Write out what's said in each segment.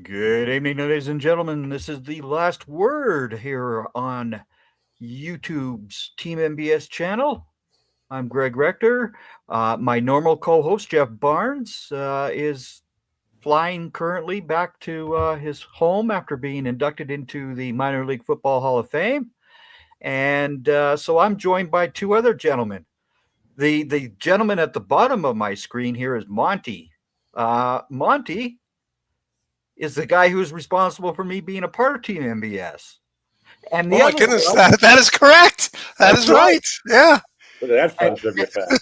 Good evening, ladies and gentlemen. This is the last word here on YouTube's Team MBS channel. I'm Greg Rector. My normal co-host Jeff Barnes is flying currently back to his home after being inducted into the Minor League Football Hall of Fame, and so I'm joined by two other gentlemen. The gentleman at the bottom of my screen here is Monty. Monty is the guy who's responsible for me being a part of Team MBS. And Oh the my other goodness, guy, that is correct. That is right. Yeah. Look at that fun and, trivia fact.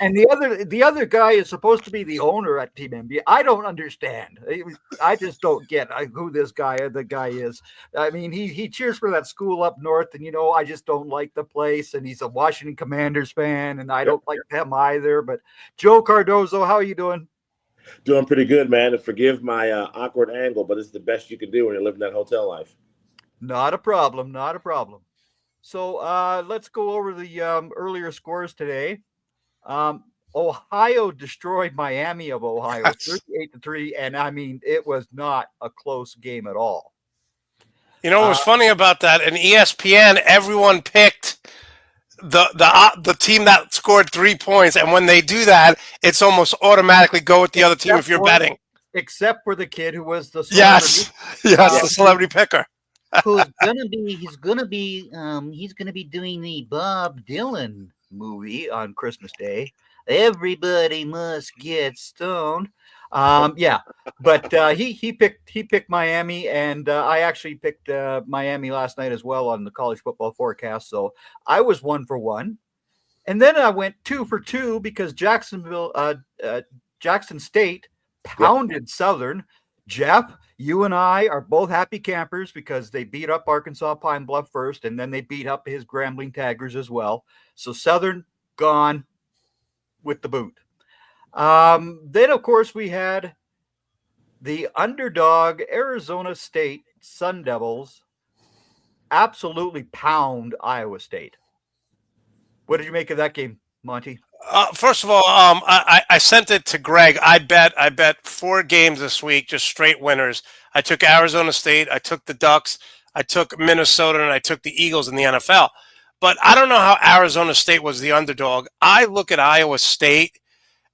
and the other guy is supposed to be the owner at Team MBS. I don't understand. I just don't get who the guy is. I mean, he cheers for that school up north, and I just don't like the place. And he's a Washington Commanders fan, and I don't like them either. But Joe Cardozo, how are you doing? Doing pretty good, man. And forgive my awkward angle, but it's the best you can do when you're living that hotel life. Not a problem. Not a problem. So let's go over the earlier scores today. Ohio destroyed Miami of Ohio, Yes. 38-3, and I mean it was not a close game at all. You know what was funny about that? In ESPN, everyone picked the team that scored 3 points, and when they do that, it's almost automatically go with the other team if you're betting. Except for the kid who was the Yes, the celebrity picker. He's gonna be doing the Bob Dylan movie on Christmas Day. Everybody must get stoned. But he picked Miami, and I actually picked Miami last night as well on the college football forecast. So I was 1 for 1, and then I went 2 for 2 because Jackson State pounded Southern. Jeff, you and I are both happy campers because they beat up Arkansas Pine Bluff first, and then they beat up his Grambling Tigers as well. So Southern gone with the boot. Then, of course, we had the underdog Arizona State Sun Devils absolutely pound Iowa State. What did you make of that game, Monty? First of all, I sent it to Greg. I bet 4 games this week, just straight winners. I took Arizona State, I took the Ducks, I took Minnesota, and I took the Eagles in the NFL. But I don't know how Arizona State was the underdog. I look at Iowa State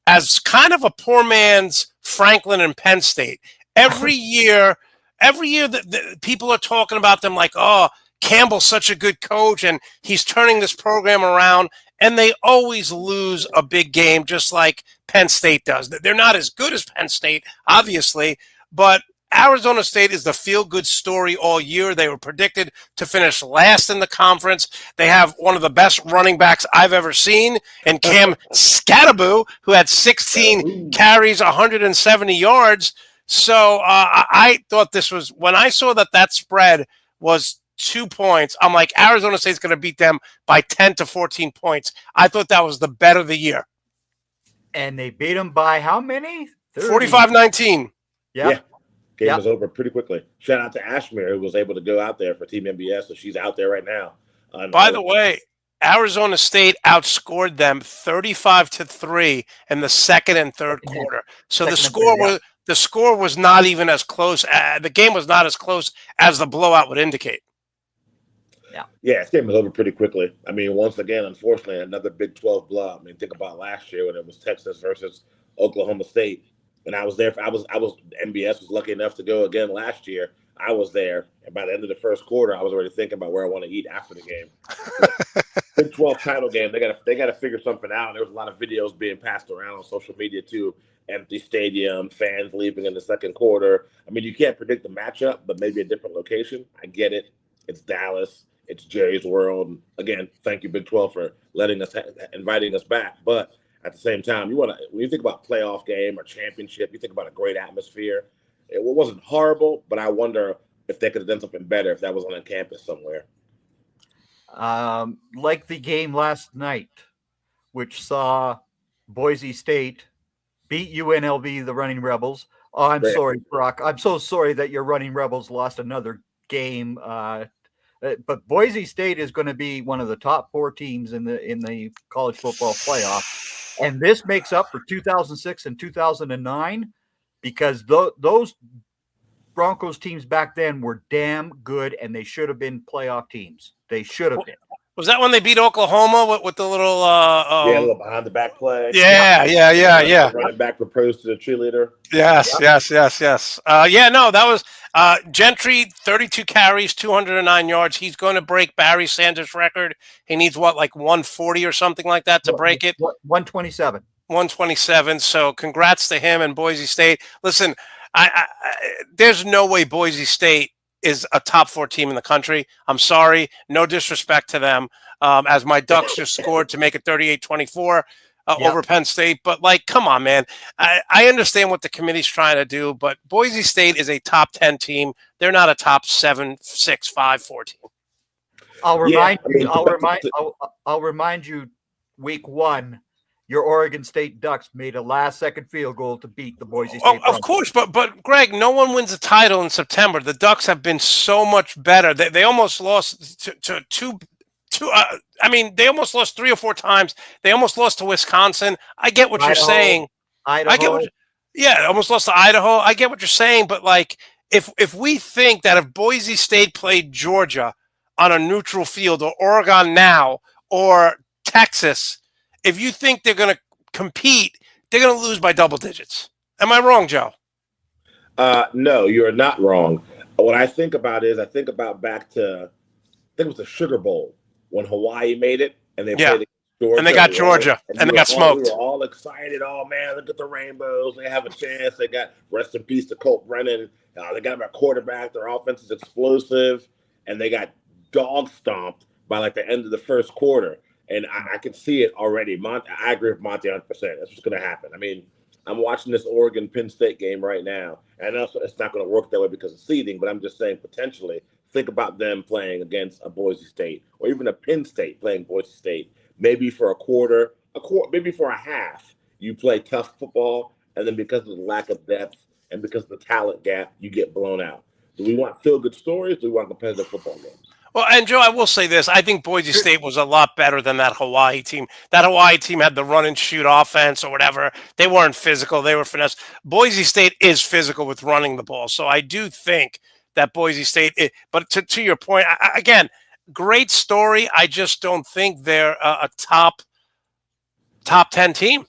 as kind of a poor man's Franklin and Penn State. Every year that people are talking about them like, oh, Campbell's such a good coach and he's turning this program around, and they always lose a big game just like Penn State does. They're not as good as Penn State, obviously, but Arizona State is the feel-good story all year. They were predicted to finish last in the conference. They have one of the best running backs I've ever seen in Cam Skattebo, who had 16 carries, 170 yards. So I thought this was, when I saw that spread was 2 points, I'm like, Arizona State's going to beat them by 10 to 14 points. I thought that was the bet of the year. And they beat them by how many? 45-19. Yeah. Game was over pretty quickly. Shout out to Ashmere, who was able to go out there for Team MBS, so she's out there right now. By the way, Arizona State outscored them 35-3 in the second and third quarter. So the score was not even as close. The game was not as close as the blowout would indicate. Yeah, this game was over pretty quickly. I mean, once again, unfortunately, another Big 12 blowout. I mean, think about last year when it was Texas versus Oklahoma State. And I was there. MBS was lucky enough to go again last year. I was there, and by the end of the first quarter, I was already thinking about where I want to eat after the game. Big 12 title game. They got to figure something out. There was a lot of videos being passed around on social media too. Empty stadium, fans leaving in the second quarter. I mean, you can't predict the matchup, but maybe a different location. I get it. It's Dallas. It's Jerry's World. And again, thank you, Big 12, for inviting us back. But at the same time, when you think about playoff game or championship, you think about a great atmosphere. It wasn't horrible, but I wonder if they could have done something better if that was on a campus somewhere. Like the game last night, which saw Boise State beat UNLV, the Running Rebels. Oh, I'm sorry, Brock. I'm so sorry that your Running Rebels lost another game. But Boise State is going to be one of the top 4 teams in the college football playoff. And this makes up for 2006 and 2009 because those Broncos teams back then were damn good, and they should have been playoff teams. They should have been. Was that when they beat Oklahoma with the little? Yeah, a little behind the back play. Yeah. Running back proposed to the cheerleader. Yes. No, that was Gentry, 32 carries, 209 yards. He's going to break Barry Sanders' record. He needs like 140 or something like that to break it. 127. 127. So congrats to him and Boise State. Listen, I there's no way Boise State is a top 4 team in the country. I'm sorry. No disrespect to them. As my Ducks just scored to make it 38-24 over Penn State. But, come on, man. I understand what the committee's trying to do, but Boise State is a top 10 team. They're not a top 7, 6, 5, 4 team. I'll remind you, week 1, your Oregon State Ducks made a last-second field goal to beat the Boise State. Of course, but Greg, no one wins a title in September. The Ducks have been so much better. They almost lost to two. They almost lost 3 or 4 times. They almost lost to Wisconsin. I get what you're saying. Idaho. Almost lost to Idaho. I get what you're saying, but if we think that if Boise State played Georgia on a neutral field, or Oregon now, or Texas, if you think they're going to compete, they're going to lose by double digits. Am I wrong, Joe? No, you're not wrong. What I think about is back to, I think it was the Sugar Bowl when Hawaii made it, and they played Georgia. And they got Georgia, and they got smoked. We were all excited. Oh, man, look at the Rainbows. They have a chance. They got, rest in peace to Colt Brennan. They got their quarterback. Their offense is explosive, and they got dog stomped by the end of the first quarter. And I can see it already. I agree with Monty 100%. That's what's going to happen. I mean, I'm watching this Oregon-Penn State game right now, and I know it's not going to work that way because of seeding, but I'm just saying potentially think about them playing against a Boise State or even a Penn State playing Boise State. Maybe for a quarter, maybe for a half, you play tough football, and then because of the lack of depth and because of the talent gap, you get blown out. Do we want feel-good stories? Do we want competitive football games? Well, and Joe, I will say this. I think Boise State was a lot better than that Hawaii team. That Hawaii team had the run-and-shoot offense or whatever. They weren't physical. They were finesse. Boise State is physical with running the ball. So I do think that Boise State – but to your point, again, great story. I just don't think they're a top 10 team.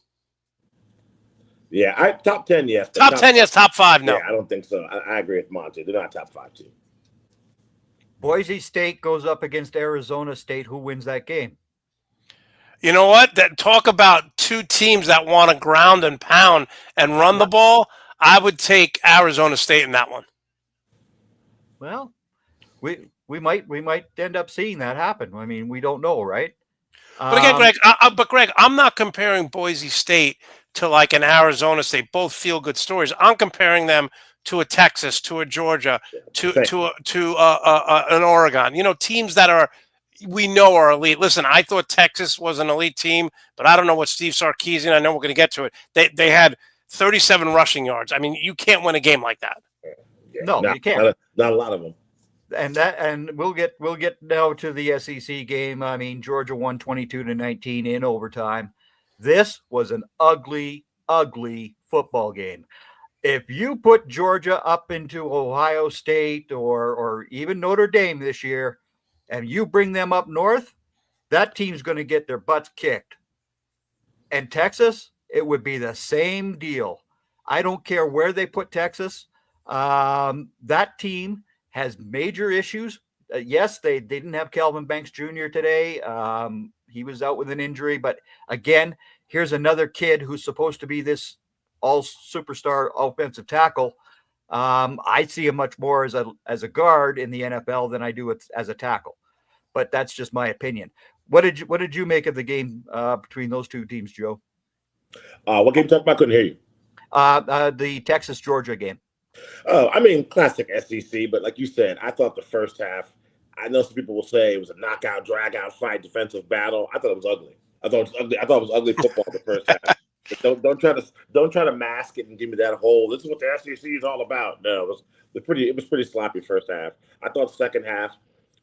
Yeah, top 10, yes. Top 10, yes. Top 5, no. Yeah, I don't think so. I agree with Monty. They're not a top 5 team. Boise State goes up against Arizona State. Who wins that game? You know what? Talk about 2 teams that want to ground and pound and run the ball. I would take Arizona State in that one. Well, we might end up seeing that happen. I mean, we don't know, right? But again, Greg, I'm not comparing Boise State to an Arizona State. Both feel good stories. I'm comparing them to a Texas, to a Georgia, to an Oregon. Teams that we know are elite. Listen, I thought Texas was an elite team, but I don't know what Steve Sarkisian. I know we're going to get to it. They had 37 rushing yards. I mean, you can't win a game like that. Yeah, no, you can't. Not a lot of them. And we'll get now to the SEC game. I mean, Georgia won 22-19 in overtime. This was an ugly, ugly football game. If you put Georgia up into Ohio State or even Notre Dame this year, and you bring them up north, that team's going to get their butts kicked. And Texas, it would be the same deal. I don't care where they put Texas. That team has major issues. Yes, they didn't have Calvin Banks Jr. today. He was out with an injury. But again, here's another kid who's supposed to be this all superstar offensive tackle. I see him much more as a guard in the NFL than I do as a tackle, but that's just my opinion. What did you make of the game between those 2 teams, Joe? What game you talking about? Couldn't hear you. The Texas Georgia game. Oh, I mean, classic SEC, but like you said, I thought the first half, I know some people will say it was a knockout, drag-out fight, defensive battle. I thought it was ugly. I thought it was ugly football the first half. Don't try to mask it and give me that whole this is what the SEC is all about. No, it was pretty sloppy first half. I thought second half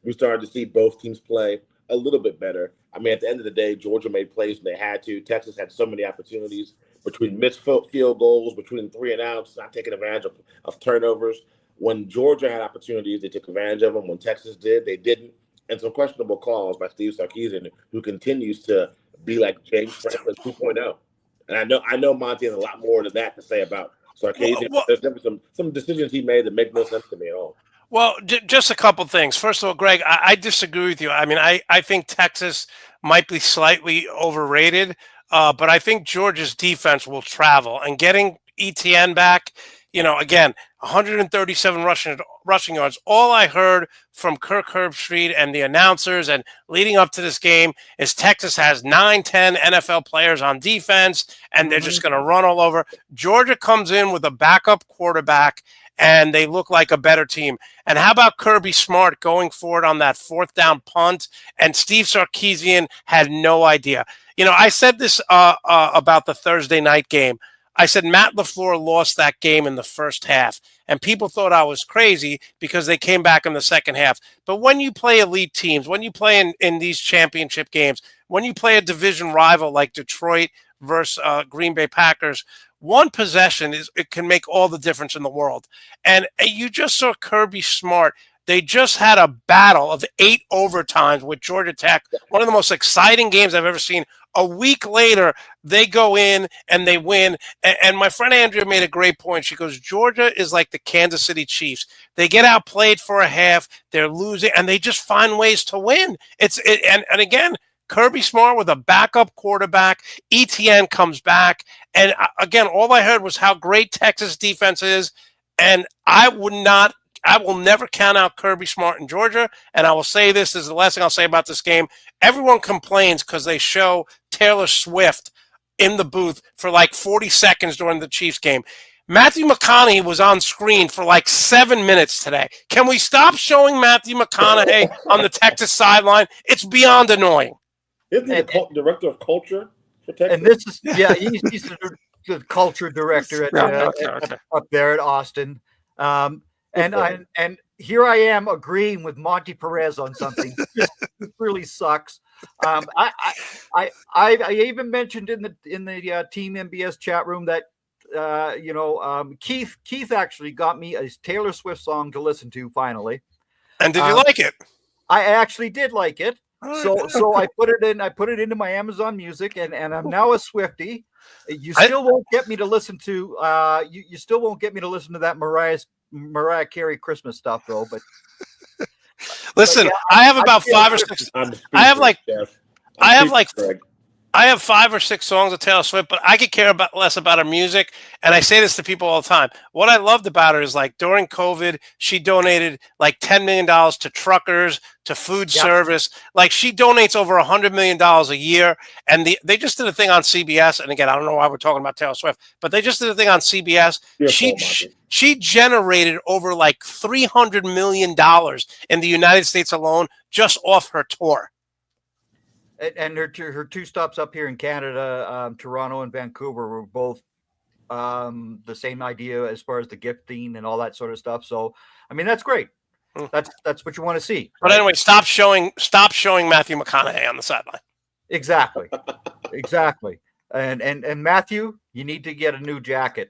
we started to see both teams play a little bit better. I mean, at the end of the day, Georgia made plays when they had to. Texas had so many opportunities between missed field goals, between 3 and outs, not taking advantage of turnovers. when Georgia had opportunities, they took advantage of them. When Texas did, they didn't. And some questionable calls by Steve Sarkisian, who continues to be like James Franklin 2.0. And I know Monty has a lot more than that to say about Sarkisian. There's some decisions he made that make no sense to me at all. Well, just a couple things. First of all, Greg, I disagree with you. I mean, I think Texas might be slightly overrated, but I think Georgia's defense will travel. And getting ETN back, again, 137 rushing yards. All I heard from Kirk Herbstreit and the announcers and leading up to this game is Texas has 9-10 NFL players on defense, and they're just going to run all over. Georgia comes in with a backup quarterback, and they look like a better team. And how about Kirby Smart going forward on that 4th down punt? And Steve Sarkisian had no idea. I said this about the Thursday night game. I said Matt LaFleur lost that game in the first half, and people thought I was crazy because they came back in the second half. But when you play elite teams, when you play in these championship games, when you play a division rival like Detroit versus Green Bay Packers, one possession it can make all the difference in the world. And you just saw Kirby Smart. They just had a battle of 8 overtimes with Georgia Tech, one of the most exciting games I've ever seen. A week later, they go in and they win. And my friend Andrea made a great point. She goes, Georgia is like the Kansas City Chiefs. They get outplayed for a half, they're losing, and they just find ways to win. And again, Kirby Smart with a backup quarterback. ETN comes back. And again, all I heard was how great Texas defense is. And I will never count out Kirby Smart in Georgia. And I will say this is the last thing I'll say about this game. Everyone complains because they show Taylor Swift in the booth for like 40 seconds during the Chiefs game. Matthew McConaughey was on screen for like 7 minutes today. Can we stop showing Matthew McConaughey on the Texas sideline? It's beyond annoying. Isn't he the director of culture for Texas? And this is, he's the culture director up there at Austin. And here I am agreeing with Monty Perez on something. It really sucks. I even mentioned in the Team MBS chat room that Keith actually got me a Taylor Swift song to listen to finally. And did you like it? I actually did like it. So I put it into my Amazon Music, and I'm now a Swiftie. You still won't get me to listen to you still won't get me to listen to that Mariah Carey Christmas stuff though. But listen, yeah, I have about 5 or 6. I have 5 or 6 songs of Taylor Swift, but I could care less about her music. And I say this to people all the time. What I loved about her is like during COVID, she donated like $10 million to truckers, to food service. Like she donates over $100 million a year. And they just did a thing on CBS. And again, I don't know why we're talking about Taylor Swift, but they just did a thing on CBS. She generated over like $300 million in the United States alone just off her tour. And her 2 stops up here in Canada, Toronto and Vancouver, were both the same idea as far as the gifting and all that sort of stuff. So, I mean, that's great. That's what you want to see. But anyway, stop showing Matthew McConaughey on the sideline. Exactly. And Matthew, you need to get a new jacket.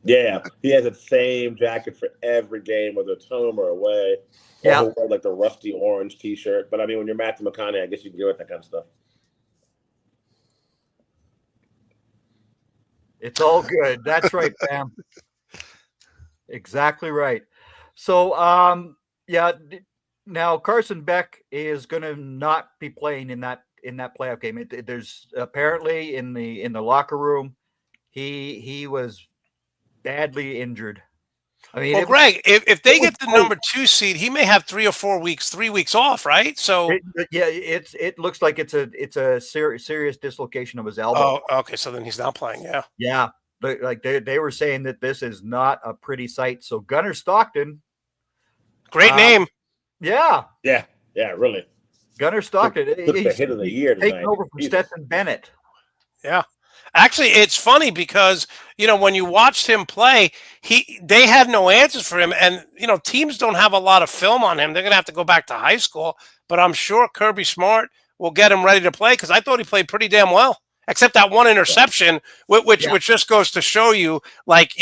Yeah, he has the same jacket for every game, whether it's home or away. Yeah, like the rusty orange T-shirt. But I mean, when you're Matthew McConaughey, I guess you can get with that kind of stuff. It's all good. That's right, Pam. Exactly right. So, now Carson Beck is going to not be playing in that playoff game. There's apparently in the locker room, he was badly injured. I mean, Greg, if they get the number 2 seed, he may have 3 or 4 weeks, 3 weeks off, right? So it looks like it's a serious dislocation of his elbow. Oh, okay, so then he's not playing. Yeah. But like they were saying that this is not a pretty sight. So Gunnar Stockton, great name. Yeah, really. Gunnar Stockton, he's the hit of the year tonight. Taking over from Stetson Bennett. Yeah. Actually, it's funny because, when you watched him play, they had no answers for him. And, teams don't have a lot of film on him. They're going to have to go back to high school. But I'm sure Kirby Smart will get him ready to play because I thought he played pretty damn well. except that one interception, which just goes to show you, like,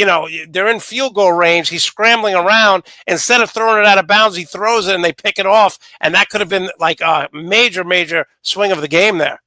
they're in field goal range. He's scrambling around. Instead of throwing it out of bounds, he throws it and they pick it off. And that could have been like a major swing of the game there.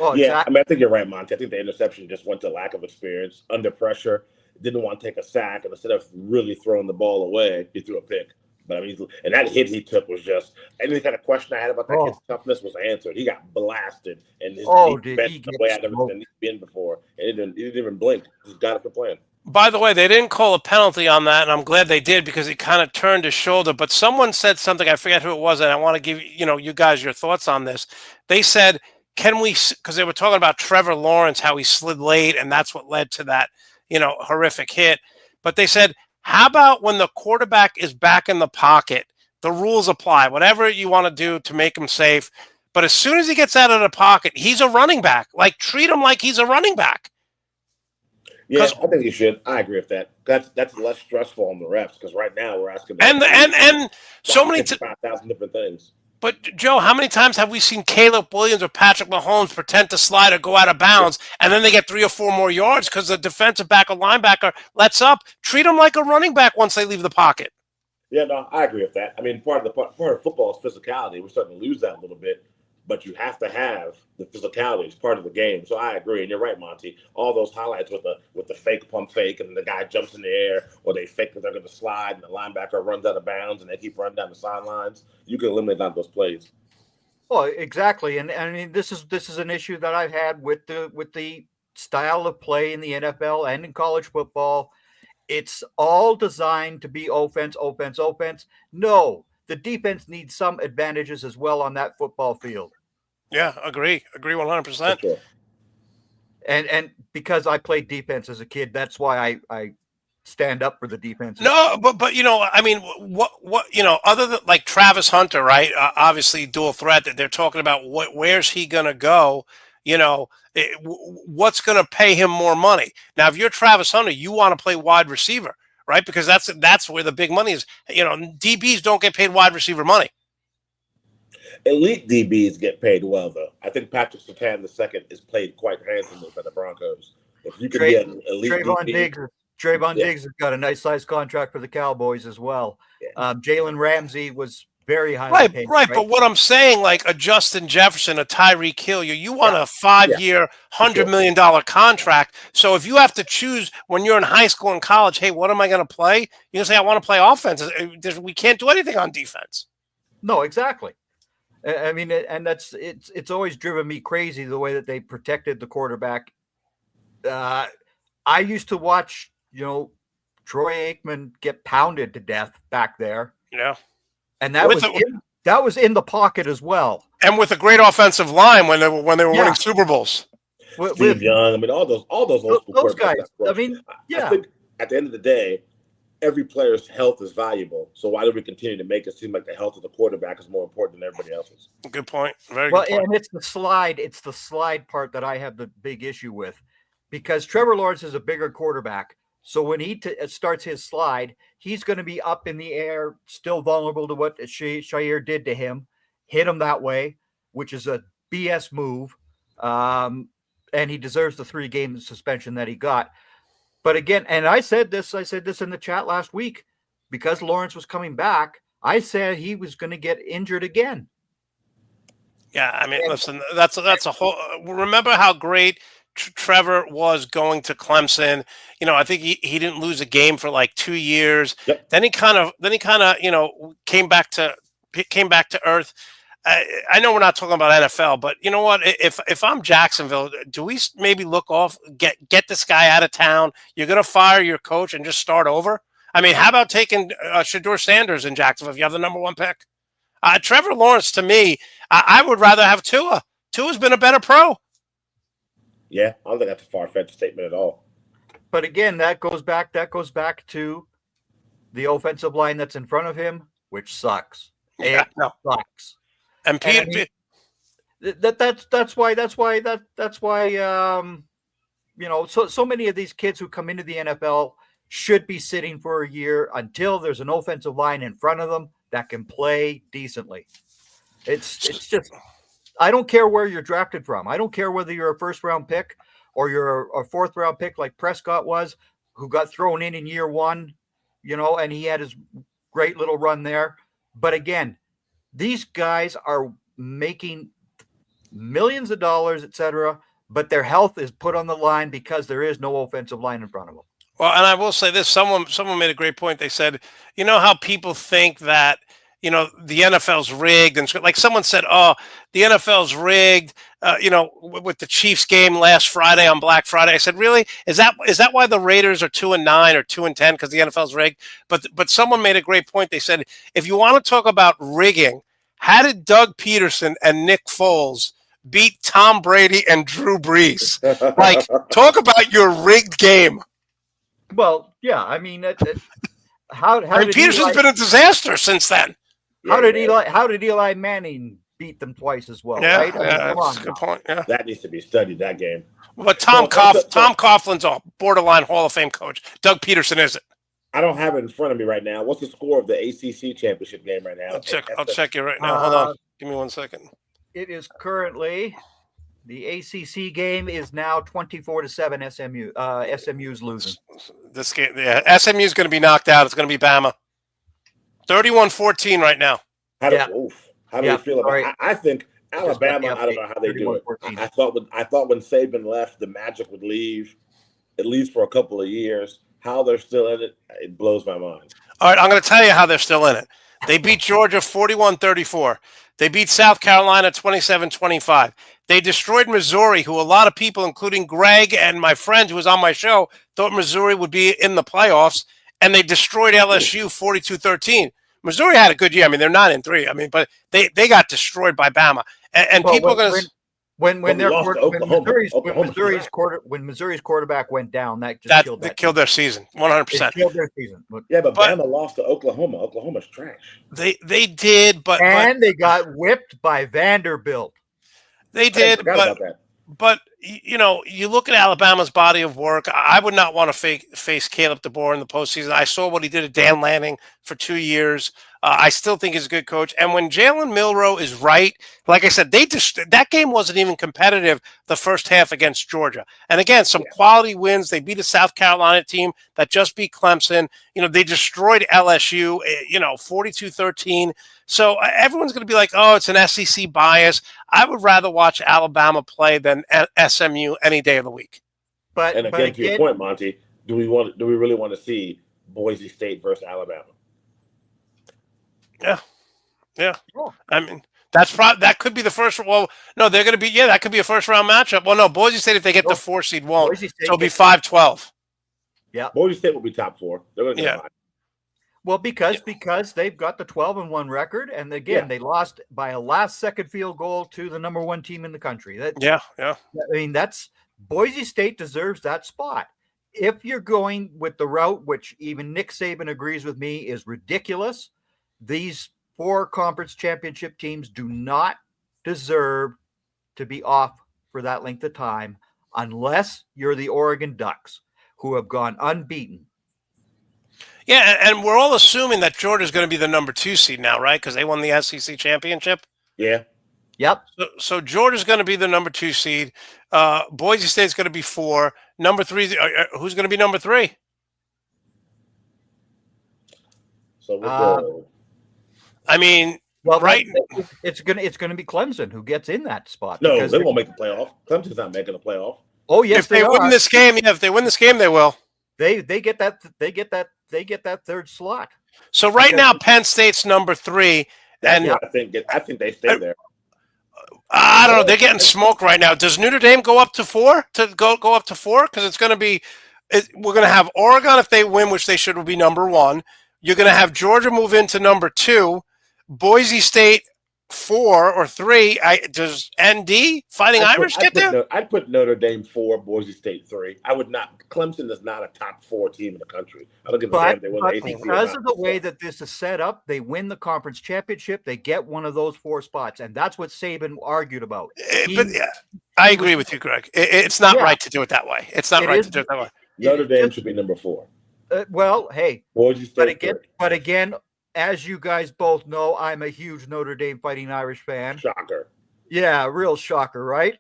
Oh, yeah, exactly. I mean, I think you're right, Monty. I think the interception just went to lack of experience, under pressure, didn't want to take a sack, and instead of really throwing the ball away, he threw a pick. But I mean, and that hit he took was just any kind of question I had about that kid's toughness was answered. He got blasted, and his knee bent the way I've never seen been before. And he didn't even blink. Just got up and playing. By the way, they didn't call a penalty on that, and I'm glad they did because he kind of turned his shoulder. But someone said something, I forget who it was, and I want to give you guys your thoughts on this. They said, can we, because they were talking about Trevor Lawrence, how he slid late, and that's what led to that, horrific hit. But they said, how about when the quarterback is back in the pocket, the rules apply, whatever you want to do to make him safe. But as soon as he gets out of the pocket, he's a running back. Like, treat him like he's a running back. Yeah, I think you should. I agree with that. That's less stressful on the refs because right now we're asking and so many 5,000 different things. But Joe, how many times have we seen Caleb Williams or Patrick Mahomes pretend to slide or go out of bounds, and then they get 3 or 4 more yards because the defensive back or linebacker lets up? Treat them like a running back once they leave the pocket. Yeah, no, I agree with that. I mean, part of football is physicality. We're starting to lose that a little bit, but you have to have the physicality. It's part of the game. So I agree, and you're right, Monty. All those highlights with the fake pump fake, and the guy jumps in the air, or they fake that they're going to slide, and the linebacker runs out of bounds, and they keep running down the sidelines. You can eliminate all those plays. Well, exactly, and I mean this is an issue that I've had with the style of play in the NFL and in college football. It's all designed to be offense. No, the defense needs some advantages as well on that football field. Yeah, agree 100%. Sure. And because I played defense as a kid, that's why I stand up for the defense. No, but I mean, what other than like Travis Hunter, right? Obviously, dual threat. That they're talking about where's he gonna go? What's gonna pay him more money? Now, if you're Travis Hunter, you want to play wide receiver, right? Because that's where the big money is. DBs don't get paid wide receiver money. Elite DBs get paid well, though. I think Patrick Surtain II is played quite handsomely by the Broncos. If you could get an elite Trayvon Diggs has got a nice size contract for the Cowboys as well. Yeah. Jalen Ramsey was very highly paid. Right. But what I'm saying, like a Justin Jefferson, a Tyreek Hill, you want a 5-year, $100 million contract. So if you have to choose when you're in high school and college, hey, what am I going to play? You can say, I want to play offense. We can't do anything on defense. No, exactly. I mean, and it's always driven me crazy the way that they protected the quarterback. I used to watch, Troy Aikman get pounded to death back there. Yeah. And that was in the pocket as well. And with a great offensive line when they were winning Super Bowls. Steve Young, I mean, all those old school those guys. I mean, I think at the end of the day, every player's health is valuable. So why do we continue to make it seem like the health of the quarterback is more important than everybody else's? Good point. Very good point. And it's the slide part that I have the big issue with, because Trevor Lawrence is a bigger quarterback. So when he starts his slide, he's going to be up in the air, still vulnerable to what Shire did to him, hit him that way, which is a BS move. And he deserves the 3-game suspension that he got. But again, and I said this in the chat last week, because Lawrence was coming back, I said he was going to get injured again. Yeah, I mean, listen, that's a whole. Remember how great Trevor was going to Clemson. I think he didn't lose a game for like 2 years. Yep. Then he kind of came back to earth. I know we're not talking about NFL, but you know what? If I'm Jacksonville, do we maybe look off, get this guy out of town? You're going to fire your coach and just start over? I mean, how about taking Shedeur Sanders in Jacksonville if you have the number 1 pick? Trevor Lawrence, to me, I would rather have Tua. Tua's been a better pro. Yeah, I don't think that's a far-fetched statement at all. But again, that goes back to the offensive line that's in front of him, which sucks. Sucks. And Pete, I mean, that's why so many of these kids who come into the NFL should be sitting for a year until there's an offensive line in front of them that can play decently. It's just I don't care where you're drafted from. I don't care whether you're a first-round pick or you're a fourth-round pick like Prescott was, who got thrown in year one, and he had his great little run there. But again, these guys are making millions of dollars, etc., but their health is put on the line because there is no offensive line in front of them. Well, and I will say this: someone made a great point. They said, how people think that the NFL's rigged, and like someone said, oh, the NFL's rigged. With the Chiefs game last Friday on Black Friday, I said, really? Is that why the Raiders are 2-9 or 2-10 because the NFL's rigged? But someone made a great point. They said, if you want to talk about rigging, how did Doug Peterson and Nick Foles beat Tom Brady and Drew Brees? Like, talk about your rigged game. Well, yeah, I mean, how Peterson's been a disaster since then. How did Eli Manning beat them twice as well? Yeah, right? that's a good point. Yeah, that needs to be studied. That game. But Tom Coughlin's a borderline Hall of Fame coach. Doug Peterson isn't. I don't have it in front of me right now. What's the score of the ACC championship game right now? I'll check it right now. Hold on. Give me 1 second. It is currently the ACC game is now 24-7. SMU's losing. This game, yeah. SMU's going to be knocked out. It's going to be Bama. 31-14 right now. How do you feel about it? I think Alabama, I don't know how they do it. I thought when Saban left, the magic would leave, at least for a couple of years. How they're still in it blows my mind. All right, I'm going to tell you how they're still in it. They beat Georgia 41-34. They beat South Carolina 27-25. They destroyed Missouri, who a lot of people, including Greg and my friend who was on my show, thought Missouri would be in the playoffs, and they destroyed LSU 42-13. Missouri had a good year. I mean, they're 9-3. I mean, but they got destroyed by Bama. And people are going to when Missouri's quarterback went down, that killed their season 100%. Killed their season. Yeah, but Bama lost to Oklahoma. Oklahoma's trash. They did, but they got whipped by Vanderbilt. They did, but you look at Alabama's body of work. I would not want to face Caleb DeBoer in the postseason. I saw what he did at Dan Lanning for 2 years. I still think he's a good coach. And when Jalen Milroe is right, like I said, that game wasn't even competitive the first half against Georgia. And again, some quality wins. They beat a South Carolina team that just beat Clemson. They destroyed LSU, 42-13. So everyone's going to be like, oh, it's an SEC bias. I would rather watch Alabama play than SMU any day of the week. But again, to your point, Monty, do we really want to see Boise State versus Alabama? Yeah. I mean, that could be the first. Well, no, they're going to be. Yeah, that could be a first round matchup. Well, no, Boise State, if they get the 4 seed, won't. So it'll be 5-12. Yeah, Boise State will be top 4. They're going to get 5. Well, because they've got the 12-1 record, and again, they lost by a last-second field goal to the number 1 team in the country. Yeah. I mean, Boise State deserves that spot. If you're going with the route, which even Nick Saban agrees with me is ridiculous, these 4 conference championship teams do not deserve to be off for that length of time unless you're the Oregon Ducks, who have gone unbeaten. Yeah, and we're all assuming that Georgia's going to be the number 2 seed now, right? Because they won the SEC championship. Yeah. Yep. So Georgia's going to be the number 2 seed. Boise State's going to be 4. Number 3, who's going to be number 3? So I mean, right? It's gonna be Clemson who gets in that spot. No, they won't make the playoff. Clemson's not making the playoff. Oh yes, if they win this game, if they win this game, they will. They get that third slot. So right now, Penn State's number 3, and I think they stay there. I don't know. They're getting smoked right now. Does Notre Dame go up to 4? Go up to 4? Because it's going to be. We're going to have Oregon if they win, which they should be number 1. You're going to have Georgia move into number 2. Boise State 4 or 3. Does ND Fighting Irish get there? I'd put Notre Dame 4, Boise State 3. I would not. Clemson is not a top 4 team in the country. I don't give a damn they win the ACC. Because of the way that this is set up, they win the conference championship. They get one of those 4 spots, and that's what Saban argued about. I agree with you, Greg. It's not right to do it that way. It's not right to do it that way. Notre Dame should be number 4. Well, hey, Boise State but again, as you guys both know, I'm a huge Notre Dame Fighting Irish fan. Shocker. Yeah, real shocker, right?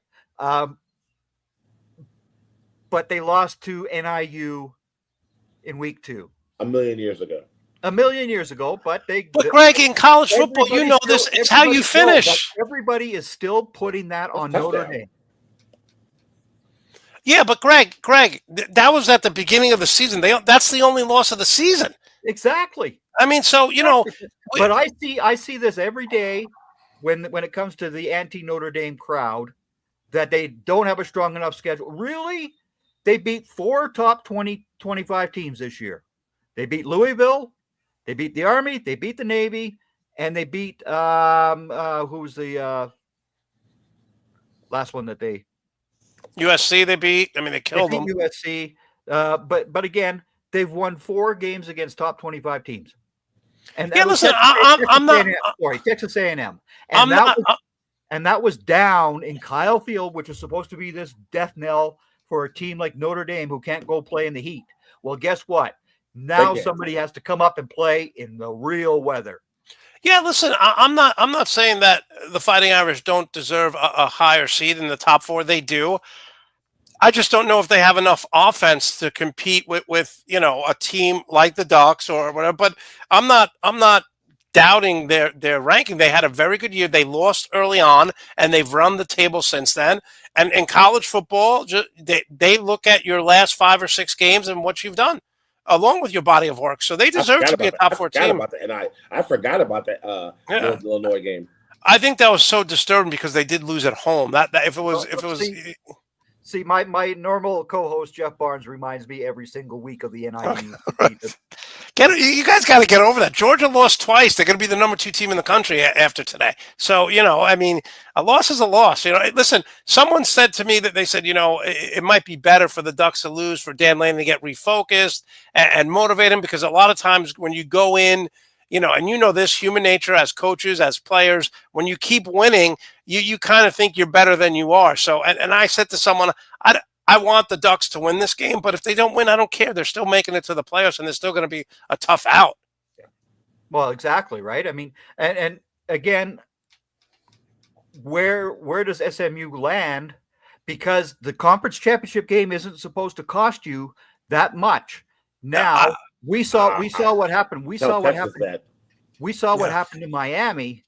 But they lost to NIU in week 2. A million years ago. A million years ago, but But Greg, in college football, you know this. It's how you finish. Everybody is still putting that on Notre Dame. Yeah, but Greg, that was at the beginning of the season. That's the only loss of the season. Exactly. I mean, so but I see this every day when it comes to the anti-Notre Dame crowd that they don't have a strong enough schedule. Really? They beat 4 top 20, 25 teams this year. They beat Louisville, they beat the Army, they beat the Navy, and they beat who's the last one that they USC they beat. I mean, they killed them. USC, but again, they've won 4 games against top 25 teams. And yeah, listen, I'm not. Sorry, Texas A&M, and that was down in Kyle Field, which is supposed to be this death knell for a team like Notre Dame who can't go play in the heat. Well, guess what? Now somebody has to come up and play in the real weather. Yeah, listen, I'm not saying that the Fighting Irish don't deserve a higher seed in the top 4. They do. I just don't know if they have enough offense to compete with a team like the Ducks or whatever. But I'm not doubting their ranking. They had a very good year. They lost early on, and they've run the table since then. And in college football, they look at your last 5 or 6 games and what you've done, along with your body of work. So they deserve to be a top 4 team. I forgot about that Illinois game. I think that was so disturbing because they did lose at home. That if it was. See, my normal co-host Jeff Barnes reminds me every single week of the NIU. You guys got to get over that. Georgia lost twice. They're going to be the number 2 team in the country after today. So I mean, a loss is a loss. Listen, someone said to me that they said, it might be better for the Ducks to lose, for Dan Lanning to get refocused and motivate him, because a lot of times when you go in, and this human nature as coaches, as players, when you keep winning, you kind of think you're better than you are. So, and I said to someone, I want the Ducks to win this game, but if they don't win, I don't care. They're still making it to the playoffs, and they're still going to be a tough out. Well, exactly, right? I mean, and again, where does SMU land? Because the conference championship game isn't supposed to cost you that much. Now, we saw what happened. We saw what happened to Miami,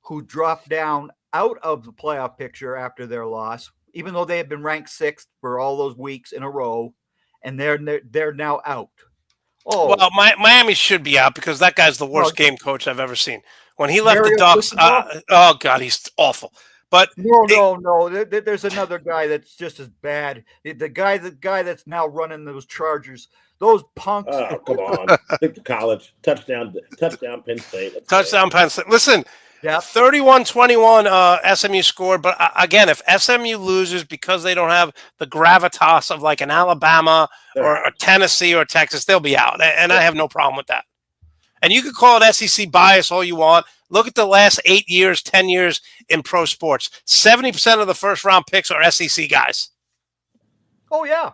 who dropped down out of the playoff picture after their loss, even though they had been ranked 6th for all those weeks in a row, and they're now out. Oh, well, Miami should be out because that guy's the worst game coach I've ever seen. When he left the Ducks, oh God, he's awful. But no. There's another guy that's just as bad. The guy that's now running those Chargers. Those punks. Oh, come on. Stick to college. Touchdown, Penn State. Penn State. Listen, 31-21 SMU scored. But again, if SMU loses because they don't have the gravitas of like an Alabama or a Tennessee or Texas, they'll be out. And I have no problem with that. And you could call it SEC bias all you want. Look at the last 8 years, 10 years in pro sports. 70% of the first-round picks are SEC guys. Oh, yeah.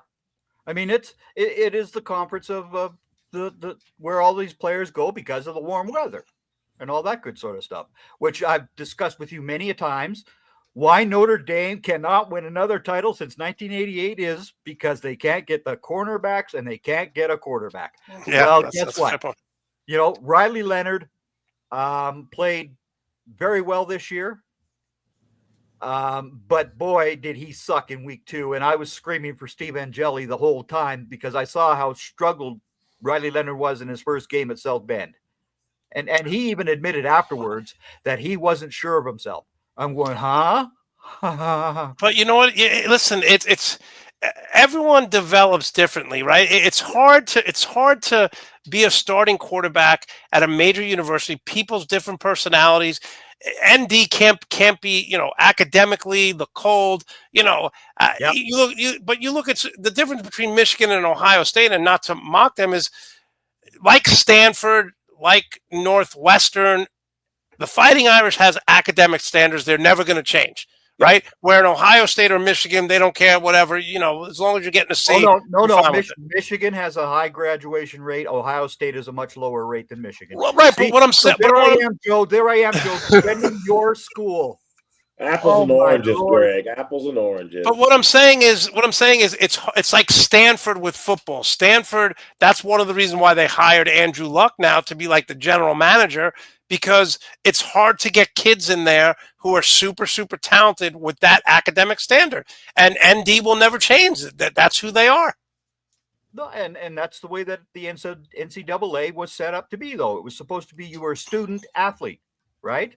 I mean, it is the conference of the where all these players go because of the warm weather and all that good sort of stuff, which I've discussed with you many a times. Why Notre Dame cannot win another title since 1988 is because they can't get the cornerbacks and they can't get a quarterback. Yeah, well, guess what? Riley Leonard played very well this year. But boy, did he suck in week 2. And I was screaming for Steve Angeli the whole time because I saw how struggled Riley Leonard was in his first game at South Bend. And he even admitted afterwards that he wasn't sure of himself. I'm going, huh? But you know what? Listen, it's everyone develops differently, right? It's hard to be a starting quarterback at a major university. People's different personalities. ND can't be, academically the cold, Yep. You look at the difference between Michigan and Ohio State, and not to mock them, is like Stanford, like Northwestern, the Fighting Irish has academic standards. They're never going to change. Right? Where in Ohio State or Michigan, they don't care, whatever, as long as you're getting a C. No. Michigan has a high graduation rate. Ohio State is a much lower rate than Michigan. Well, right, but what I'm saying. There I am, Joe, defending your school. Apples and my oranges, Lord. Greg. Apples and oranges. But what I'm saying is it's like Stanford with football. Stanford, that's one of the reasons why they hired Andrew Luck now to be like the general manager, because it's hard to get kids in there who are super, super talented with that academic standard. And ND will never change. That's who they are. No, and that's the way that the NCAA was set up to be, though. It was supposed to be you were a student athlete, right?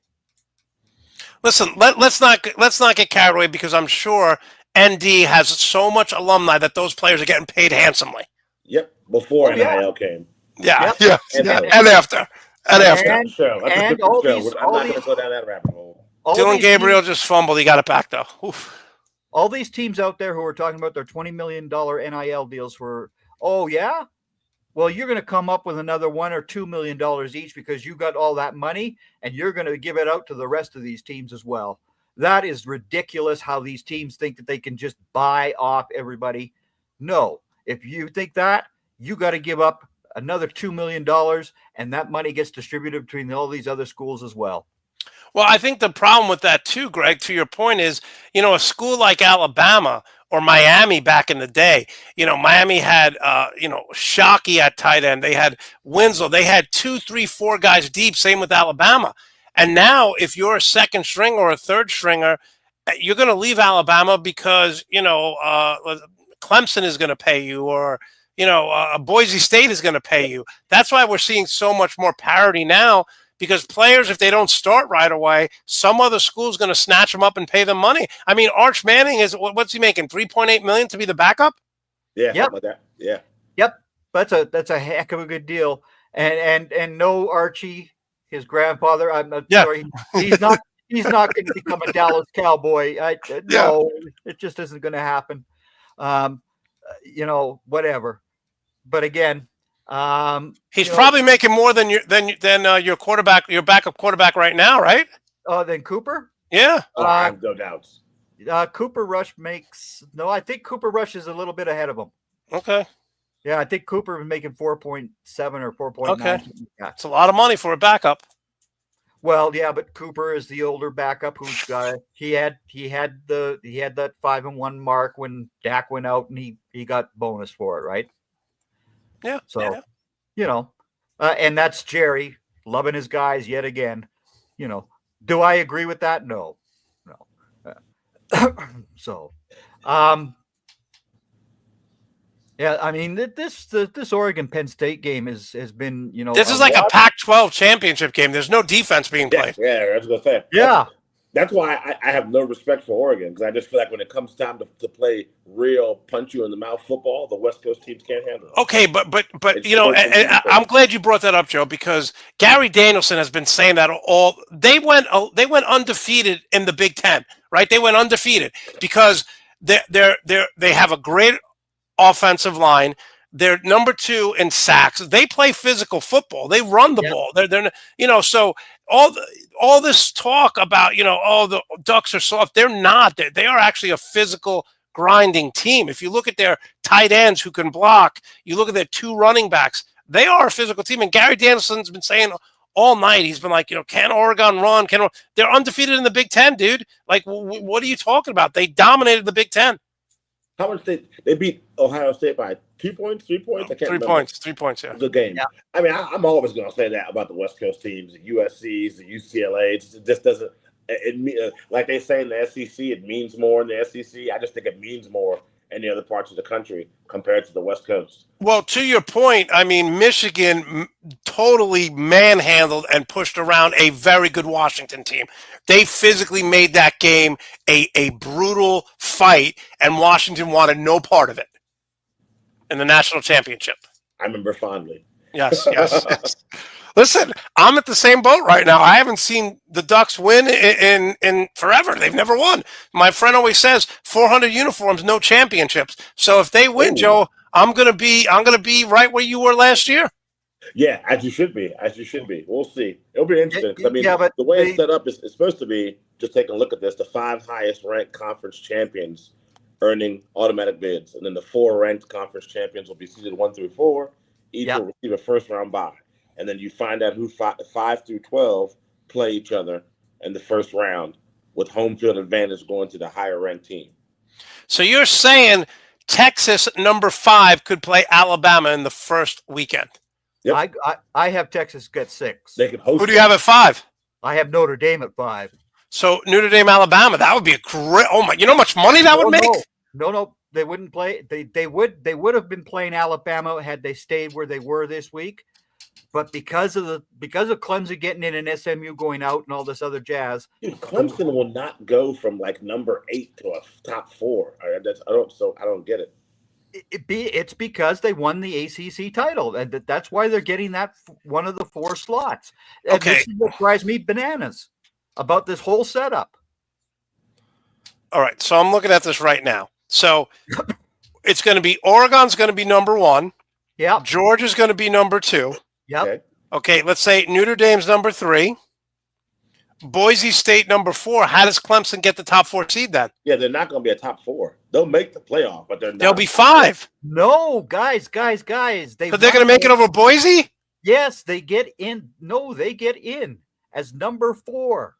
Listen, let's not get carried away, because I'm sure ND has so much alumni that those players are getting paid handsomely. Yep, before yeah. NIL came. Yeah, Yep. and after. And I'm not going to go down that rabbit hole. Dylan Gabriel just fumbled. He got it back, though. Oof. All these teams out there who are talking about their $20 million NIL deals for, oh, yeah? Well, you're going to come up with another $1 or $2 million each because you got all that money, and you're going to give it out to the rest of these teams as well. That is ridiculous how these teams think that they can just buy off everybody. No. If you think that, you got to give up another $2 million, and that money gets distributed between all these other schools as well. Well, I think the problem with that too, Greg, to your point is, a school like Alabama or Miami back in the day, Miami had, Shockey at tight end. They had Winslow. They had 2, 3, 4 guys deep. Same with Alabama. And now if you're a second string or a third stringer, you're going to leave Alabama because, Clemson is going to pay you, or, Boise State is going to pay you. That's why we're seeing so much more parity now. Because players, if they don't start right away, some other school is going to snatch them up and pay them money. I mean, Arch Manning what's he making? $3.8 million to be the backup? Yeah, yep. Like that. Yeah. Yep. That's a heck of a good deal. And no Archie, his grandfather. I'm not sorry. He's not going to become a Dallas Cowboy. No, it just isn't going to happen. Whatever. But again. He's probably making more than your backup quarterback right now, right? Than Cooper? Yeah. I have no doubts. Cooper Rush I think Cooper Rush is a little bit ahead of him. Okay. Yeah, I think Cooper is making 4.7 or 4.9. Okay. It's a lot of money for a backup. Well, yeah, but Cooper is the older backup who's he had that 5-1 mark when Dak went out, and he got bonus for it, right? Yeah. So, and that's Jerry loving his guys yet again. Do I agree with that? No. So, yeah, I mean, this Oregon Penn State game has been, this is like a Pac-12 championship game. There's no defense being played. Yeah, I was gonna say. Yeah. That's why I have no respect for Oregon, because I just feel like when it comes time to play real punch you in the mouth football, the West Coast teams can't handle it. Okay, but I'm glad you brought that up, Joe, because Gary Danielson has been saying that all. They went undefeated in the Big Ten, right? They went undefeated because they have a great offensive line. They're number 2 in sacks. They play physical football. They run the ball. They're so all this talk about, the Ducks are soft. They're not. They are actually a physical, grinding team. If you look at their tight ends who can block, you look at their 2 running backs, they are a physical team. And Gary Danielson's been saying all night, he's been like, can Oregon run? They're undefeated in the Big Ten, dude. Like, what are you talking about? They dominated the Big Ten. How much they beat Ohio State by 2 points, 3 points? I can't remember. 3 points, yeah. Good game. Yeah. I mean, I'm always going to say that about the West Coast teams, the USCs, the UCLA. It just doesn't. Like they say in the SEC, it means more in the SEC. I just think it means more in the other parts of the country compared to the West Coast. Well, to your point, I mean, Michigan totally manhandled and pushed around a very good Washington team. They physically made that game a brutal fight, and Washington wanted no part of it in the national championship. I remember fondly. Yes. Listen, I'm at the same boat right now. I haven't seen the Ducks win in forever. They've never won. My friend always says 400 uniforms, no championships. So if they win, Joe, I'm gonna be right where you were last year. Yeah, as you should be. We'll see. It'll be interesting. I mean, the way it's set up is supposed to be, just take a look at this, the 5 highest ranked conference champions earning automatic bids. And then the 4 ranked conference champions will be seeded 1 through 4. Each will receive a first round bye. And then you find out who 5 through 12 play each other in the first round, with home field advantage going to the higher ranked team. So you're saying Texas number 5 could play Alabama in the first weekend? Yep. I have Texas get 6. They could host. Who do you have at 5? I have Notre Dame at 5. So Notre Dame, Alabama, that would be a great. Oh my! You know how much money that would make? No, they wouldn't play. They would have been playing Alabama had they stayed where they were this week, but because of Clemson getting in and SMU going out and all this other jazz, dude, Clemson will not go from like number 8 to a top 4. I don't get it. It's because they won the ACC title, and that's why they're getting that one of the 4 slots. And okay, this is what drives me bananas about this whole setup. All right, so I'm looking at this right now. So it's going to be Oregon's going to be number 1. Yeah. Georgia's going to be number 2. Yep. Okay, let's say Notre Dame's number 3. Boise State number 4. How does Clemson get the top 4 seed then? Yeah, they're not going to be a top 4. They'll make the playoff, but they'll be 5. No, guys. But they're going to make it over Boise? Yes, they get in. No, they get in as number 4.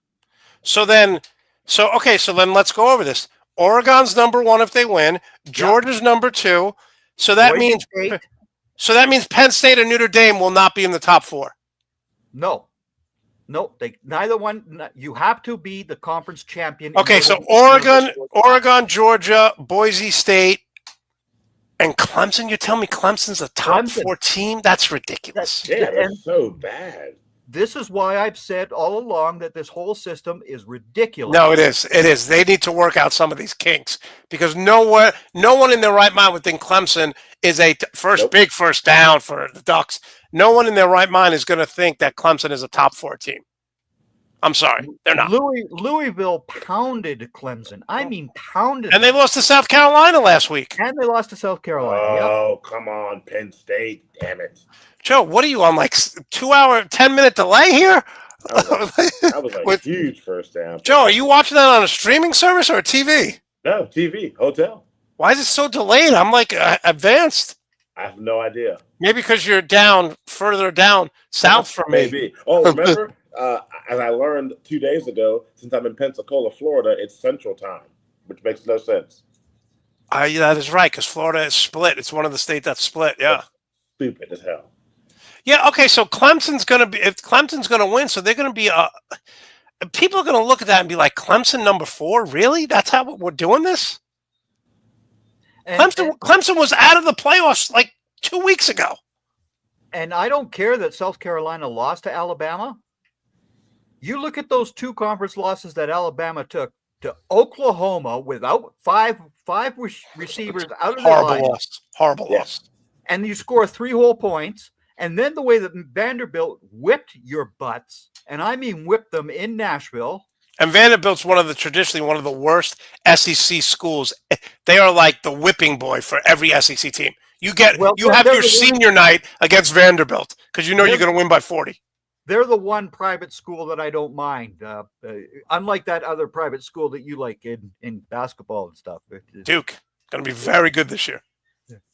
So then let's go over this. Oregon's number 1 if they win. Georgia's number 2. So that means Penn State or Notre Dame will not be in the top 4. No, neither one. You have to be the conference champion. Okay, so Oregon, Georgia, Boise State, and Clemson. You're telling me Clemson's a top 4 team? That's ridiculous. That's so bad. This is why I've said all along that this whole system is ridiculous. No, it is. It is. They need to work out some of these kinks because no one in their right mind would think Clemson is a big first down for the Ducks. No one in their right mind is going to think that Clemson is a top 4 team. I'm sorry, they're not. Louisville pounded Clemson. I mean, pounded. And they lost to South Carolina last week. And they lost to South Carolina. Oh, come on, Penn State. Damn it. Joe, what are you on, like 2-hour, 10-minute delay here? That was like a huge first down. Joe, are you watching that on a streaming service or a TV? No, TV, hotel. Why is it so delayed? I'm like advanced. I have no idea. Maybe because you're further down south from me. Maybe. Oh, remember, as I learned 2 days ago, since I'm in Pensacola, Florida, it's Central Time, which makes no sense. That is right, because Florida is split. It's one of the states that's split. Yeah. That's stupid as hell. Yeah. Okay. So Clemson's going to win, so they're going to be people are going to look at that and be like, Clemson number 4, really? That's how we're doing this? Clemson was out of the playoffs like 2 weeks ago. And I don't care that South Carolina lost to Alabama. You look at those 2 conference losses that Alabama took to Oklahoma without five receivers out of their line. Horrible loss. And you score 3 whole points. And then the way that Vanderbilt whipped your butts, and I mean whipped them in Nashville. And Vanderbilt's traditionally one of the worst SEC schools. They are like the whipping boy for every SEC team. You have your senior night against Vanderbilt because you're going to win by 40. They're the one private school that I don't mind. Unlike that other private school that you like in basketball and stuff. Duke, going to be very good this year.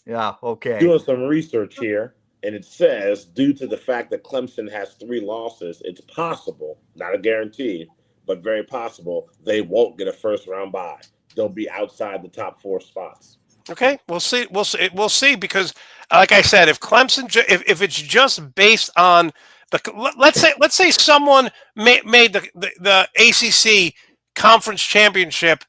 Yeah, okay. Doing some research here, and it says due to the fact that Clemson has 3 losses, it's possible, not a guarantee, but very possible, they won't get a first-round bye. They'll be outside the top 4 spots. Okay, we'll see. We'll see because, like I said, if Clemson, if it's just based on let's say someone made the ACC conference championship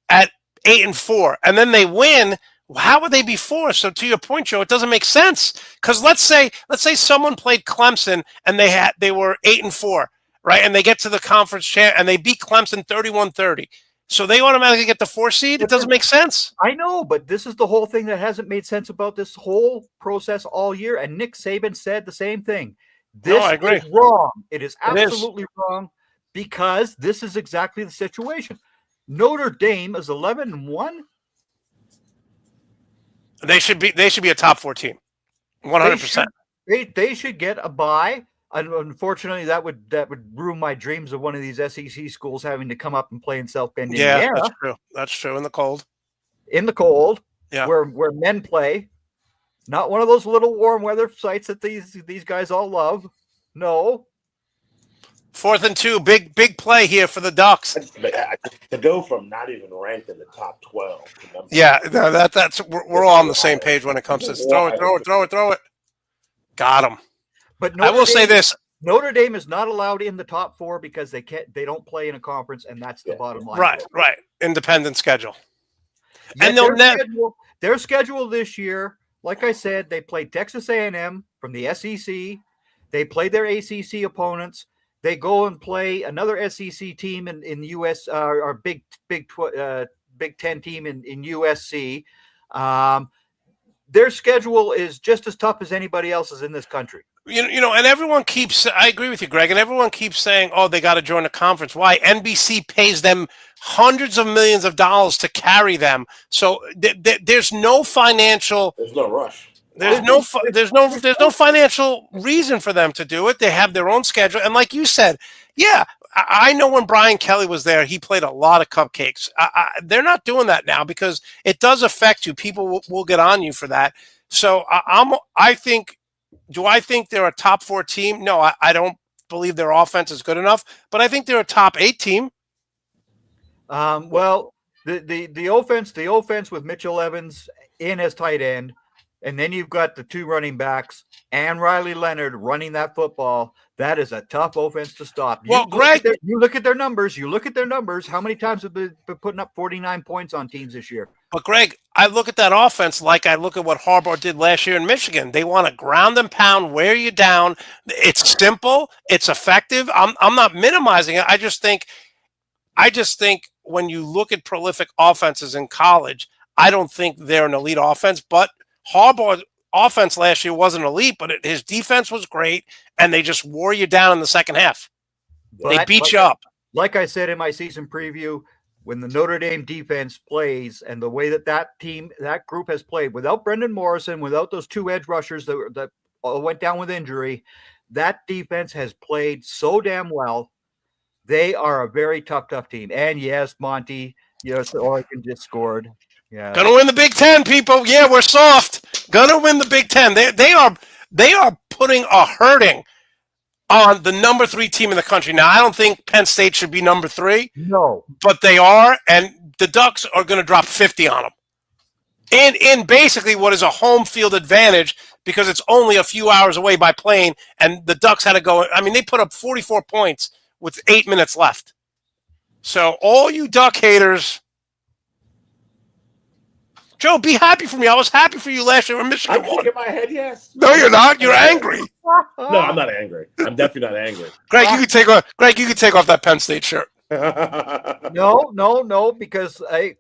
at 8-4, and then they win. How would they be 4? So to your point, Joe, it doesn't make sense because let's say someone played Clemson and they were 8-4, right? And they get to the conference champ and they beat Clemson 31-30. So they automatically get the 4 seed? It doesn't make sense. I know, but this is the whole thing that hasn't made sense about this whole process all year. And Nick Saban said the same thing. This is wrong. It is absolutely wrong because this is exactly the situation. Notre Dame is 11-1. They should be a top 4 team. 100%. They should get a bye. Unfortunately, that would ruin my dreams of one of these SEC schools having to come up and play in South Bend, Indiana. Yeah, that's true. That's true. In the cold. Yeah. Where men play. Not one of those little warm weather sites that these guys all love. No. 4th and 2, big play here for the Ducks. To go from not even ranked in the top 12. Yeah, no, that's we're all on the same page when it comes to this. Throw it. Got him. But I will say this. Notre Dame is not allowed in the top 4 because they don't play in a conference, and that's the bottom line. Right. Independent schedule. Yet their schedule this year, like I said, they played Texas A&M from the SEC. They played their ACC opponents. They go and play another SEC team in the US, or Big 10 team in USC. Their schedule is just as tough as anybody else's in this country. You know, and everyone keeps, I agree with you, Greg, and everyone keeps saying, oh, they got to join a conference. Why? NBC pays them hundreds of millions of dollars to carry them. So there's no financial. There's no rush. There's no financial reason for them to do it. They have their own schedule. And like you said, yeah, I know when Brian Kelly was there, he played a lot of cupcakes. They're not doing that now because it does affect you. People will get on you for that. So do I think they're a top 4 team? No, I don't believe their offense is good enough, but I think they're a top 8 team. Well, the offense with Mitchell Evans in as tight end, and then you've got the 2 running backs and Riley Leonard running that football. That is a tough offense to stop. Greg, you look at their numbers. How many times have they been putting up 49 points on teams this year? But Greg, I look at that offense like I look at what Harbaugh did last year in Michigan. They want to ground and pound, wear you down. It's simple. It's effective. I'm not minimizing it. I just think when you look at prolific offenses in college, I don't think they're an elite offense. But Harbaugh's offense last year wasn't elite, but his defense was great, and they just wore you down in the second half. They beat you up. Like I said in my season preview, when the Notre Dame defense plays and the way that group has played without Brendan Morrison, without those 2 edge rushers that went down with injury, that defense has played so damn well. They are a very tough team. And yes, Monty, Oregon just scored. Yeah, gonna win the Big Ten, people. Yeah, we're soft. Gonna win the Big Ten. They are putting a hurting on the number 3 team in the country. Now, I don't think Penn State should be number 3. No, but they are, and the Ducks are going to drop 50 on them. In basically what is a home field advantage because it's only a few hours away by plane, and the Ducks had to go. I mean, they put up 44 points with 8 minutes left. So all you Duck haters. Joe, be happy for me. I was happy for you last year when Michigan won. I'm shaking my head, yes. No, you're not. You're angry. No, I'm not angry. I'm definitely not angry. Greg, you can take off that Penn State shirt. No, because I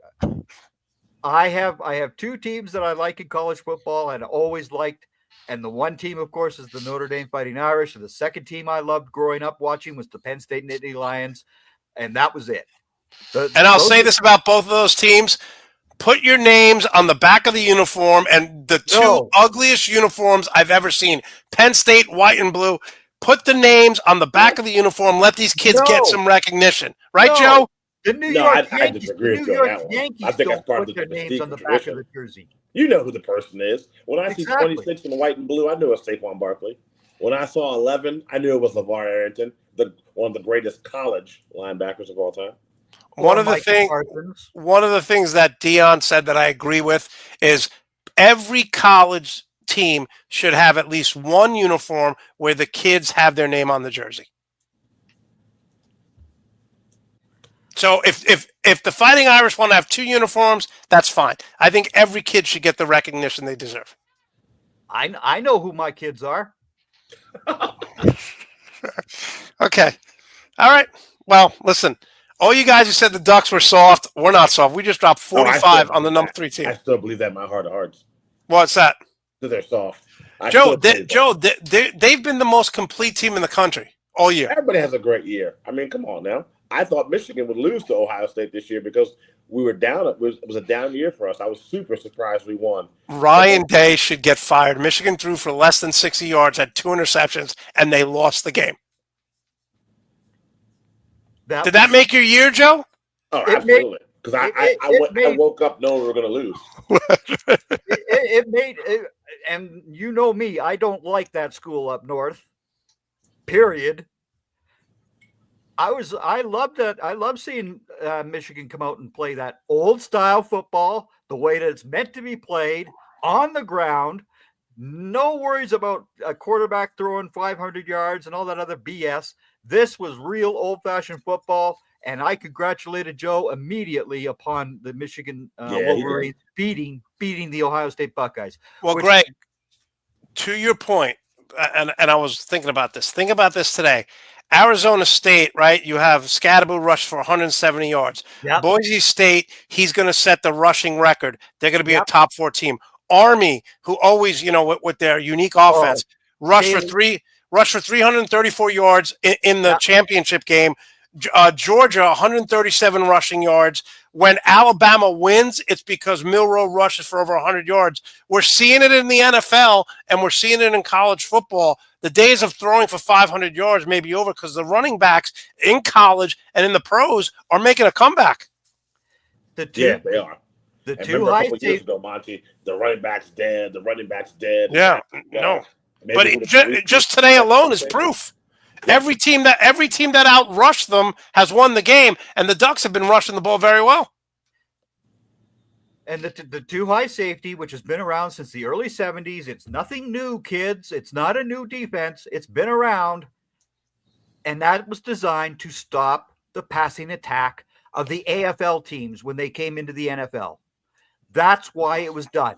have 2 teams that I like in college football and always liked, and the one team, of course, is the Notre Dame Fighting Irish. And the second team I loved growing up watching was the Penn State Nittany Lions, and that was it. And I'll say this about both of those teams. Put your names on the back of the uniform, and the 2 ugliest uniforms I've ever seen. Penn State, white and blue. Put the names on the back of the uniform. Let these kids get some recognition. Right, Joe? The New York I disagree with you on that one. Yankees I think that's don't part put of their the names on the tradition. back of the jersey. You know who the person is. When I see Exactly. 26 in white and blue, I knew it was Saquon Barkley. When I saw 11, I knew it was LeVar Arrington, one of the greatest college linebackers of all time. One of the things that Dion said that I agree with is every college team should have at least one uniform where the kids have their name on the jersey. So if the Fighting Irish want to have 2 uniforms, that's fine. I think every kid should get the recognition they deserve. I know who my kids are. Okay. All right. Well, listen. All you guys who said the Ducks were soft, we're not soft. We just dropped 45 on the number 3 team. I still believe that in my heart of hearts. What's that? That they're soft. Joe, they've been the most complete team in the country all year. Everybody has a great year. I mean, come on now. I thought Michigan would lose to Ohio State this year because we were down. It was a down year for us. I was super surprised we won. Ryan Day should get fired. Michigan threw for less than 60 yards, had 2 interceptions, and they lost the game. Did that make your year, Joe? Oh, absolutely. Because I woke up knowing we were going to lose. it made it, and you know me, I don't like that school up north. Period. I loved that. I love seeing Michigan come out and play that old style football, the way that it's meant to be played on the ground. No worries about a quarterback throwing 500 yards and all that other BS. This was real old fashioned football. And I congratulated Joe immediately upon the Michigan Wolverines beating the Ohio State Buckeyes. Well, Greg, to your point, and I was thinking about this. Think about this today. Arizona State, right? You have Scadaboo rush for 170 yards. Yep. Boise State, he's going to set the rushing record. They're going to be a top 4 team. Army, who always, with their unique offense, rush for 334 yards in the championship game. Georgia, 137 rushing yards. When Alabama wins, it's because Milroe rushes for over 100 yards. We're seeing it in the NFL, and we're seeing it in college football. The days of throwing for 500 yards may be over because the running backs in college and in the pros are making a comeback. Yeah, they are. The two high safety years ago, Monty, the running back's dead. Yeah, no. But just today alone is proof. Every team that outrushed them has won the game, and the Ducks have been rushing the ball very well. And the two high safety, which has been around since the early 70s, it's nothing new, kids. It's not a new defense. It's been around, and that was designed to stop the passing attack of the AFL teams when they came into the NFL. That's why it was done.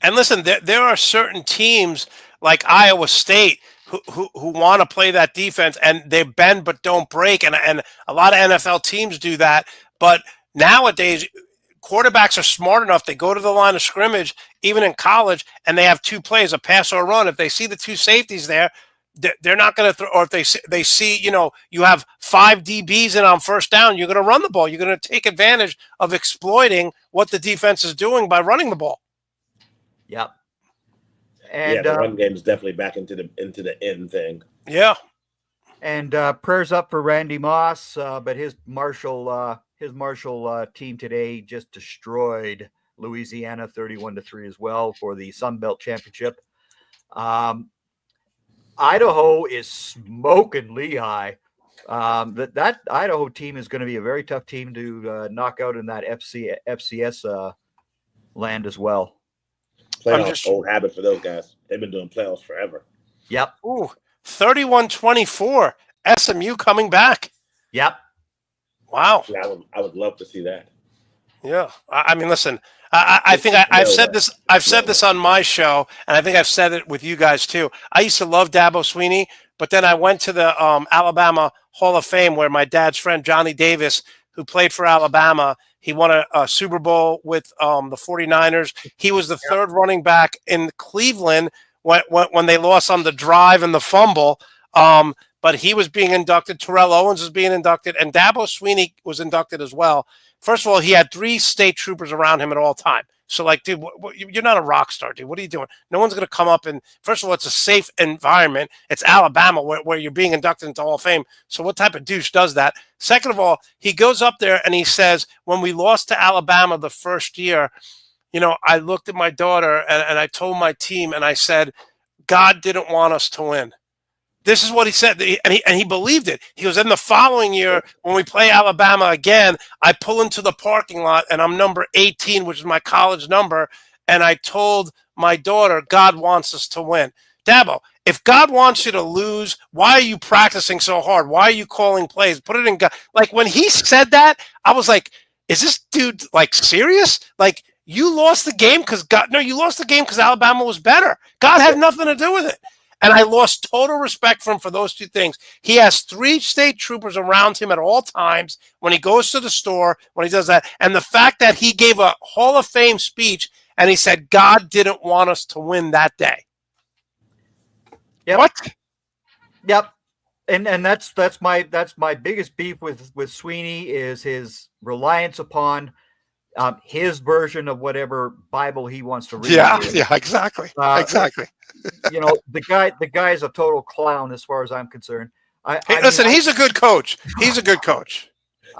And listen, there are certain teams like Iowa State who want to play that defense, and they bend but don't break. And a lot of NFL teams do that. But nowadays, quarterbacks are smart enough. They go to the line of scrimmage, even in college, and they have 2 plays, a pass or a run. If they see the 2 safeties there, they're not going to throw. Or if they see, you have 5 DBs in on first down, you're going to run the ball. You're going to take advantage of exploiting what the defense is doing by running the ball. Yep. And the run game is definitely back into the end thing. Yeah. And prayers up for Randy Moss, but his Marshall team today just destroyed Louisiana 31-3 as well for the Sun Belt Championship. Idaho is smoking Lehigh. That Idaho team is going to be a very tough team to knock out in that FCS land as well. Playoffs, old habit for those guys. They've been doing playoffs forever. Yep. Ooh, 31-24. SMU coming back. Yep. Wow. Yeah, I would love to see that. Yeah. I mean, listen, I think I've said this. I've said this on my show, and I think I've said it with you guys too. I used to love Dabo Swinney, but then I went to the Alabama Hall of Fame where my dad's friend Johnny Davis, who played for Alabama, he won a Super Bowl with the 49ers. He was the third running back in Cleveland when they lost on the drive and the fumble. But he was being inducted. Terrell Owens was being inducted, and Dabo Swinney was inducted as well. First of all, he had 3 state troopers around him at all time. So, like, dude, you're not a rock star, dude. What are you doing? No one's going to come up and, first of all, it's a safe environment. It's Alabama where you're being inducted into Hall of Fame. So what type of douche does that? Second of all, he goes up there and he says, when we lost to Alabama the first year, I looked at my daughter and I told my team and I said, God didn't want us to win. This is what he said, and he believed it. He goes, in the following year, when we play Alabama again, I pull into the parking lot, and I'm number 18, which is my college number, and I told my daughter, God wants us to win. Dabo, if God wants you to lose, why are you practicing so hard? Why are you calling plays? Put it in God. Like, when he said that, I was like, is this dude, like, serious? Like, you lost the game because you lost the game because Alabama was better. God had nothing to do with it. And I lost total respect for him for those 2 things. He has 3 state troopers around him at all times when he goes to the store, when he does that. And the fact that he gave a Hall of Fame speech and he said, God didn't want us to win that day. Yep. What? Yep. And that's my biggest beef with Swinney is his reliance upon his version of whatever Bible he wants to read. Yeah, exactly. Exactly. The guy is a total clown as far as I'm concerned. Listen, he's a good coach. He's a good coach.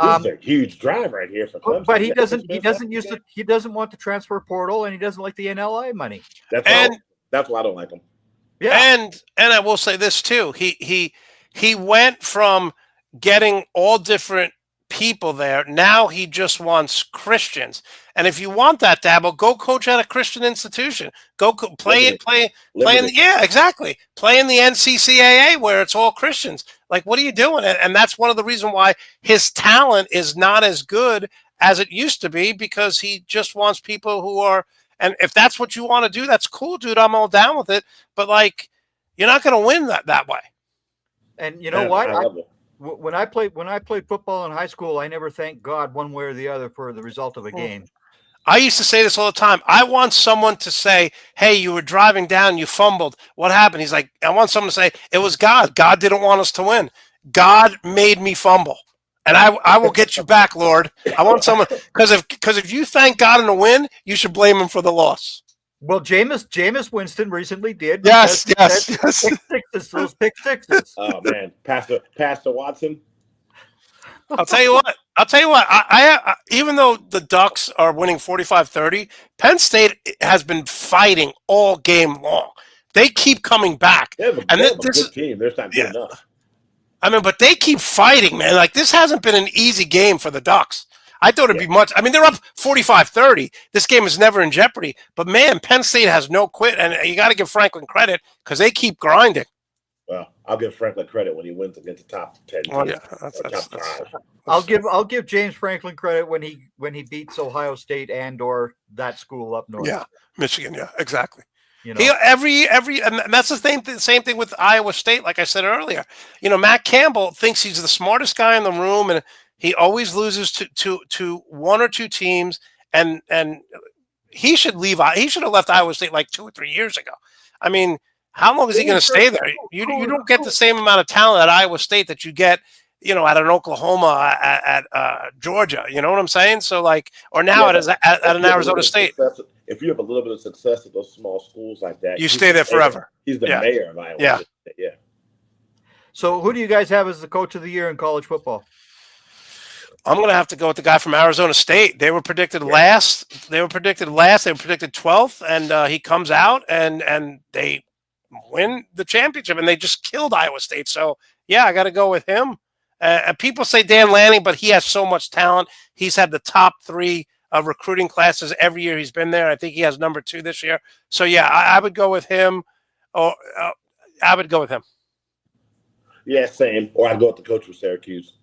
This is a huge drive right here for Clemson. But he doesn't want the transfer portal, and he doesn't like the NLI money. That's why I don't like him. Yeah. And I will say this too. he went from getting all different people there. Now he just wants Christians. And if you want that, Dabo, go coach at a Christian institution. Play in yeah, exactly. Play in the NCCAA where it's all Christians. Like, what are you doing? And that's one of the reasons why his talent is not as good as it used to be, because he just wants people who are. And if that's what you want to do, that's cool, dude. I'm all down with it. But like, you're not going to win that way. And you know what? When I played football in high school, I never thanked God one way or the other for the result of a game. I used to say this all the time. I want someone to say, hey, you were driving down, you fumbled. What happened? He's like, I want someone to say, it was God. God didn't want us to win. God made me fumble. And I will get you back, Lord. I want someone, because if you thank God in a win, you should blame him for the loss. Well, Jameis Winston recently did. Yes. Those pick sixes. Oh man, Pastor Watson. I'll tell you what. I even though the Ducks are winning 45-30, Penn State has been fighting all game long. They keep coming back. They have a good team. They're not good enough. I mean, but they keep fighting, man. Like, this hasn't been an easy game for the Ducks. I thought it'd be much. I mean, they're up 45-30. This game is never in jeopardy. But, man, Penn State has no quit. And you got to give Franklin credit because they keep grinding. Well, I'll give Franklin credit when he wins against the top 10 teams. Oh, yeah. Top 5. I'll give James Franklin credit when he beats Ohio State and or that school up north. Yeah, Michigan. Yeah, exactly. You know, he, every and that's the same thing with Iowa State. Like I said earlier, Matt Campbell thinks he's the smartest guy in the room, and he always loses to one or two teams. And he should leave. He should have left Iowa State like 2 or 3 years ago. I mean, how long is he going to stay there? You don't get the same amount of talent at Iowa State that you get, at an Oklahoma, at Georgia. You know what I'm saying? So or now at an Arizona State. If you have a little bit of success at those small schools like that, you stay there forever. He's the mayor of Iowa. Yeah. State. Yeah. So who do you guys have as the coach of the year in college football? I'm going to have to go with the guy from Arizona State. They were predicted last. They were predicted 12th, and he comes out and they win the championship, and they just killed Iowa State. So, yeah, I got to go with him. People say Dan Lanning, but he has so much talent. He's had the top 3 recruiting classes every year he's been there. I think he has number 2 this year. So, yeah, I would go with him. Or I would go with him. Yeah, same. Or I'd go with the coach from Syracuse.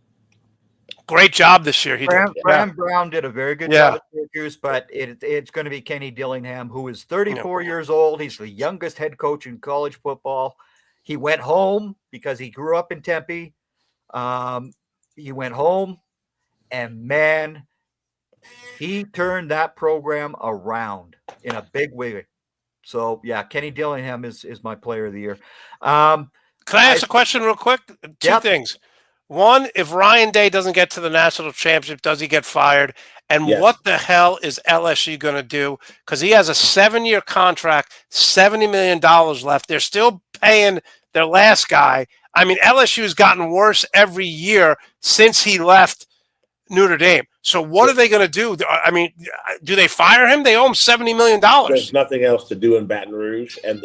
Great job this year. Graham Brown did a very good job at Syracuse, but it's going to be Kenny Dillingham, who is 34 years old. He's the youngest head coach in college football. He went home because he grew up in Tempe. He went home, and man, he turned that program around in a big way. So yeah, Kenny Dillingham is my player of the year. Can I ask a question real quick? Two things. One, if Ryan Day doesn't get to the national championship, does he get fired? And what the hell is LSU going to do? Because he has a 7-year contract, $70 million left. They're still paying their last guy. I mean, LSU has gotten worse every year since he left Notre Dame. So what are they going to do? I mean, do they fire him? They owe him $70 million. There's nothing else to do in Baton Rouge, and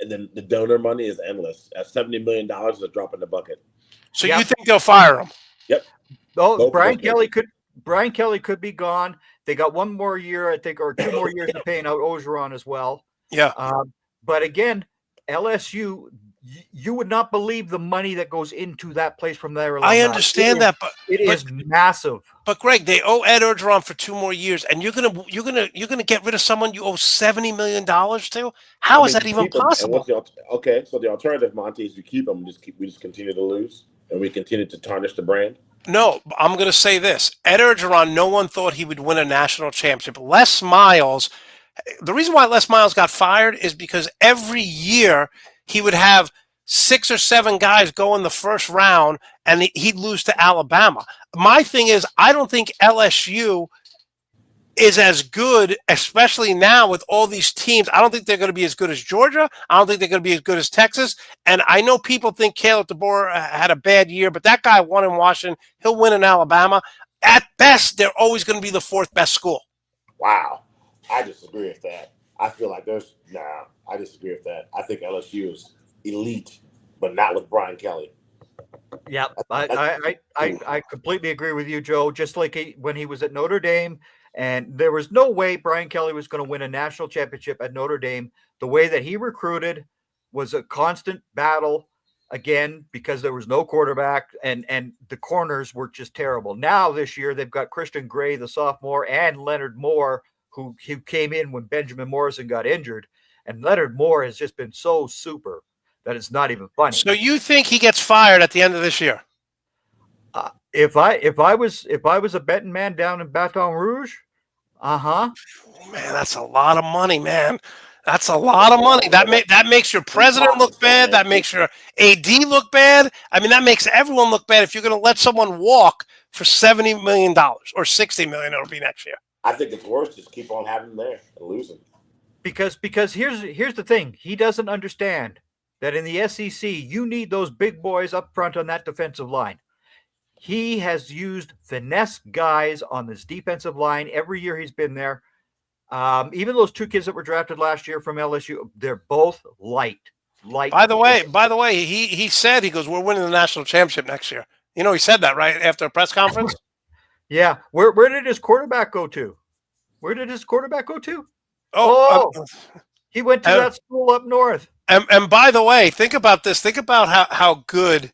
then the donor money is endless. At $70 million is a drop in the bucket. So you think they'll fire him? Yep. Oh, Brian Kelly could be gone. They got 1 more year, I think, or 2 more years of paying out Ogeron as well. Yeah. But again, LSU, you would not believe the money that goes into that place from there. I understand that, but it is massive. But Greg, they owe Ed Orgeron for 2 more years, and you're gonna get rid of someone you owe $70 million to? How is that even possible? So the alternative, Monty, is you keep them. We just continue to lose, and we continue to tarnish the brand. No, I'm going to say this. Ed Orgeron, no one thought he would win a national championship. Les Miles, the reason why Les Miles got fired is because every year he would have 6 or 7 guys go in the first round, and he'd lose to Alabama. My thing is, I don't think LSU is as good, especially now with all these teams. I don't think they're going to be as good as Georgia. I don't think they're going to be as good as Texas. And I know people think Caleb DeBoer had a bad year, but that guy won in Washington. He'll win in Alabama. At best, they're always going to be the 4th best school. Wow. I disagree with that. I feel like I disagree with that. I think LSU is elite, but not with Brian Kelly. Yeah, I completely agree with you, Joe. Just like when he was at Notre Dame, and there was no way Brian Kelly was going to win a national championship at Notre Dame. The way that he recruited was a constant battle again because there was no quarterback, and the corners were just terrible. Now this year they've got Christian Gray, the sophomore, and Leonard Moore, who came in when Benjamin Morrison got injured, and Leonard Moore has just been so super that it's not even funny. So you think he gets fired at the end of this year? If I was a betting man down in Baton Rouge, man, that's a lot of money, man. That's a lot of money. That makes your president look bad. That makes your AD look bad. I mean, that makes everyone look bad. If you're going to let someone walk for $70 million or $60 million, it'll be next year. I think it's worse. Just keep on having him there and lose him. Because here's the thing. He doesn't understand that in the SEC, you need those big boys up front on that defensive line. He has used finesse guys on this defensive line every year he's been there. Even those two kids that were drafted last year from LSU, they're both light. By the way, he said, he goes, we're winning the national championship next year. You know, he said that, right, after a press conference? Yeah. Where did his quarterback go to? He went to that school up north. And by the way, think about this. Think about how good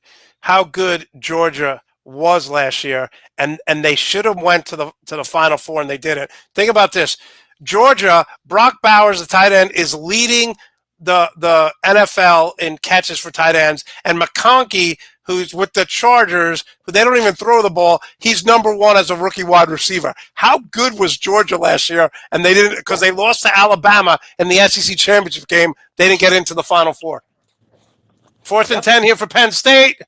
Georgia was last year, and they should have went to the Final Four, and they didn't. Think about this. Georgia, Brock Bowers, the tight end, is leading the NFL in catches for tight ends, and McConkey, who's with the Chargers, who they don't even throw the ball, he's number one as a rookie wide receiver. How good was Georgia last year? And they didn't, because they lost to Alabama in the SEC championship game. They didn't get into the Final Four. 4th and 10 here for Penn State.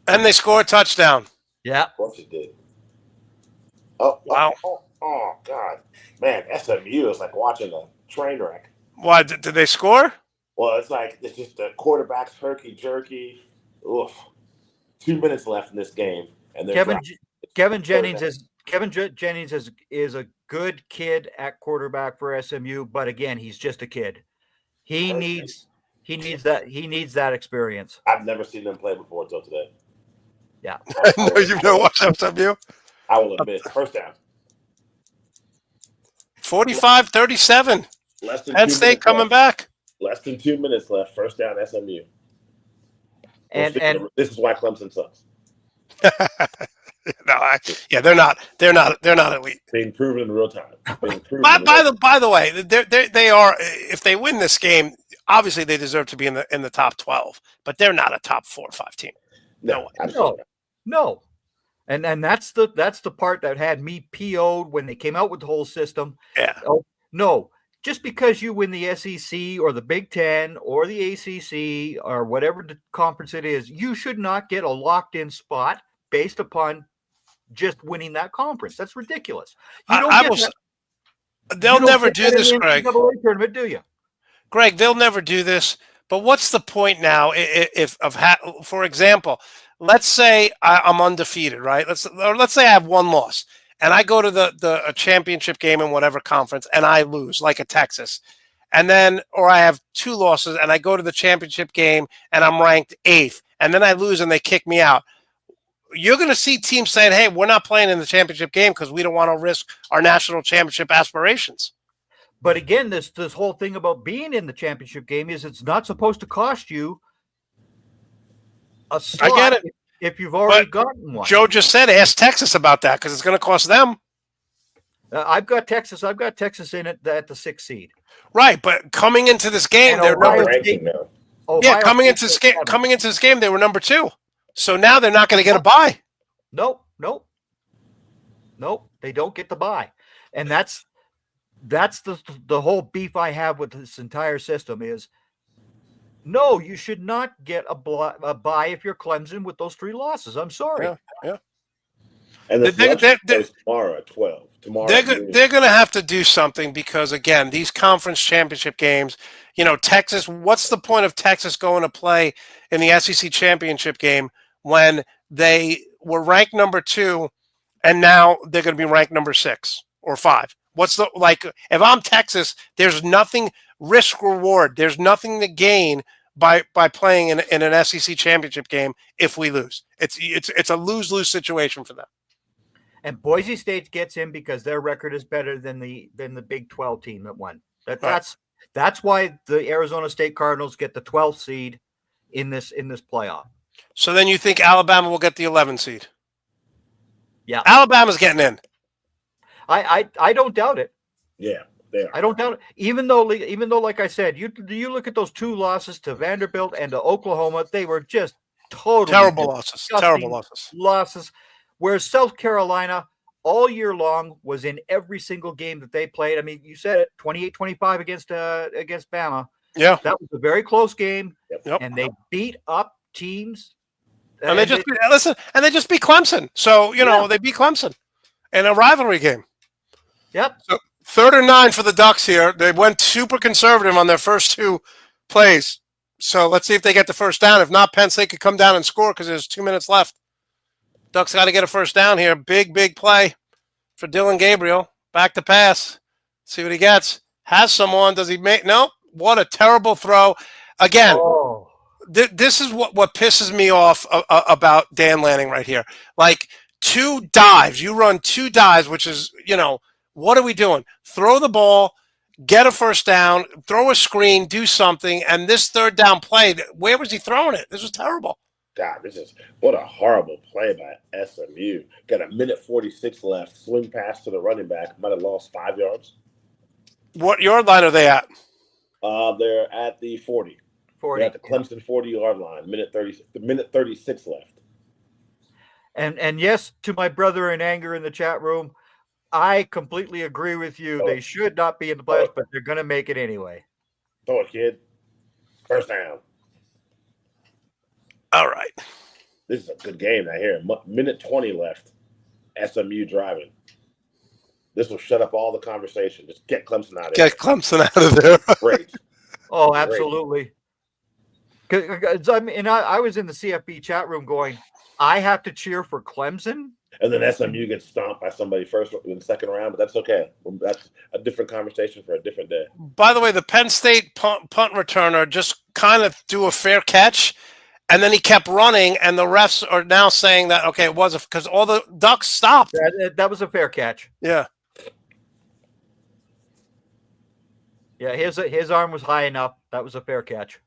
And they score a touchdown. Yeah. Of course it did. Oh, wow. Oh, God. Man, SMU is like watching a train wreck. Why? Did they score? Well, it's just the quarterback's herky-jerky. Oof. 2 minutes left in this game. And Kevin Jennings is a good kid at quarterback for SMU, but again, he's just a kid. He needs that experience. I've never seen them play before until today. Yeah. No, you've never watched SMU? I will admit. First down. 45-37. Penn State coming back. Less than 2 minutes left. First down, SMU. And this is why Clemson sucks. They're not elite. Being proven in real time. By the way, they are. If they win this game, obviously they deserve to be in the top 12. But they're not a top 4 or 5 team. No. And that's the part that had me PO'd when they came out with the whole system. Yeah. Oh, no. Just because you win the SEC or the Big Ten or the ACC or whatever the conference it is, you should not get a locked-in spot based upon just winning that conference. That's ridiculous. They'll never do this, Greg. Tournament, do you? Greg, they'll never do this. But what's the point now? For example, let's say I'm undefeated, right? Let's say I have one loss. And I go to a championship game in whatever conference, and I lose, like a Texas. And then, or I have 2 losses, and I go to the championship game, and I'm ranked 8th. And then I lose, and they kick me out. You're going to see teams saying, hey, we're not playing in the championship game because we don't want to risk our national championship aspirations. But again, this whole thing about being in the championship game is it's not supposed to cost you a slot. I get it. If you've already gotten one. Joe just said, ask Texas about that because it's going to cost them. I've got Texas in it at the 6th seed. Right, but coming into this game, they're number 2. Yeah, coming into this game, they were number 2. So now they're not going to get a bye. Nope, they don't get the bye. And that's the whole beef I have with this entire system is, no, you should not get a bye if you're Clemson with those 3 losses. I'm sorry. Yeah. And they're tomorrow at 12. They're going to have to do something because, again, these conference championship games, Texas, what's the point of Texas going to play in the SEC championship game when they were ranked number 2 and now they're going to be ranked number 6 or 5? If I'm Texas, there's nothing risk reward. There's nothing to gain by playing in an SEC championship game if we lose. It's a lose-lose situation for them. And Boise State gets in because their record is better than the Big 12 team that won. That's why the Arizona State Cardinals get the 12th seed in this playoff. So then you think Alabama will get the 11th seed? Yeah, Alabama's getting in. I don't doubt it. Yeah, they are. I don't doubt it. Even though, like I said, you look at those 2 losses to Vanderbilt and to Oklahoma, they were just totally Terrible losses. Terrible losses. Whereas South Carolina all year long was in every single game that they played. I mean, you said it, 28-25 against Bama. Yeah, that was a very close game, yep. And they beat up teams. And they just beat Clemson. So they beat Clemson in a rivalry game. Yep. So 3rd and 9 for the Ducks here. They went super conservative on their first 2 plays. So let's see if they get the first down. If not, Penn State could come down and score because there's 2 minutes left. Ducks got to get a first down here. Big play for Dylan Gabriel. Back to pass. See what he gets. Has someone. Does he make? No. What a terrible throw. Again, this is what pisses me off about Dan Lanning right here. Like 2 dives. You run 2 dives, which is, what are we doing? Throw the ball, get a first down, throw a screen, do something. And this 3rd down play, where was he throwing it? This was terrible. God, what a horrible play by SMU. Got a minute 46 left. Swing pass to the running back. Might have lost 5 yards. What yard line are they at? They're at the 40. They're at the Clemson 40-yard line. Minute 36 left. And yes, to my brother in anger in the chat room, I completely agree with you. They should not be in the playoffs, but they're going to make it anyway. Throw it, kid. First down. All right. This is a good game right here. Minute 20 left. SMU driving. This will shut up all the conversation. Just get Clemson out of there. Get Clemson out of there. Great. Oh, absolutely. I was in the CFB chat room going, I have to cheer for Clemson. And then SMU gets stomped by somebody first in the second round, but that's okay. That's a different conversation for a different day. By the way, the Penn State punt returner just kind of do a fair catch, and then he kept running, and the refs are now saying that, okay, it was because all the Ducks stopped. That was a fair catch. Yeah. Yeah, his arm was high enough. That was a fair catch.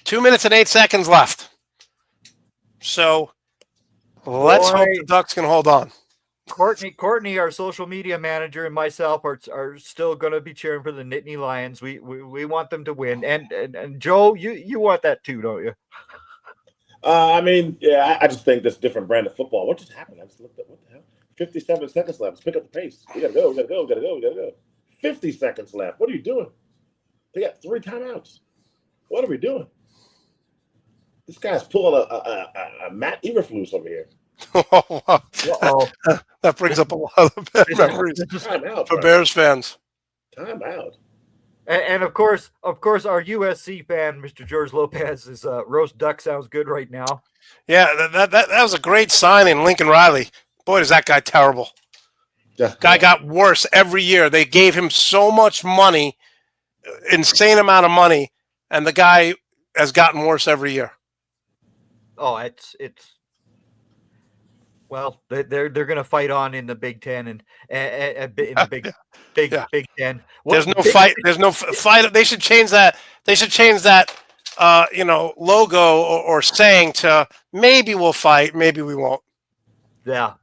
2 minutes and 8 seconds left. So let's hope the Ducks can hold on. Courtney, our social media manager, and myself are still going to be cheering for the Nittany Lions. We want them to win. And Joe, you want that too, don't you? I just think this different brand of football. What just happened? I just looked at what the hell. 57 seconds left. Let's pick up the pace. We gotta go. 50 seconds left. What are you doing? They got 3 timeouts. What are we doing? This guy's pulling a Matt Eberflus over here. That brings up a lot of bad memories for Bears fans. Timeout. And of course, our USC fan, Mr. George Lopez, is roast duck sounds good right now. Yeah, that was a great signing, Lincoln Riley. Boy, is that guy terrible. Guy got worse every year. They gave him so much money, insane amount of money, and the guy has gotten worse every year. Oh, it's well, they're going to fight on in the Big Ten and in the Big Ten. There's no fight. There's no fight. They should change that. They should change that. Logo or saying to maybe we'll fight, maybe we won't. Yeah.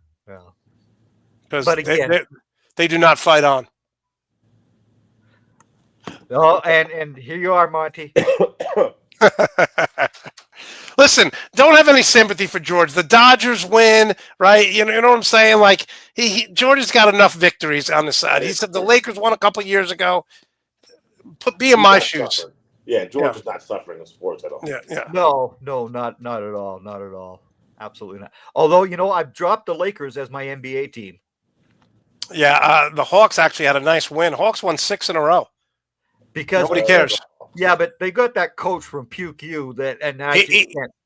Because they do not fight on. Oh, and here you are, Monty. Listen, don't have any sympathy for George. The Dodgers win, right? You know what I'm saying? Like George has got enough victories on the side. He said the Lakers won a couple years ago. Be in my shoes. Suffering. Yeah, George is not suffering in sports at all. Yeah. No, not at all. Not at all. Absolutely not. Although, I've dropped the Lakers as my NBA team. Yeah, the Hawks actually had a nice win. Hawks won 6 in a row. Because nobody cares. Yeah, but they got that coach from Puke U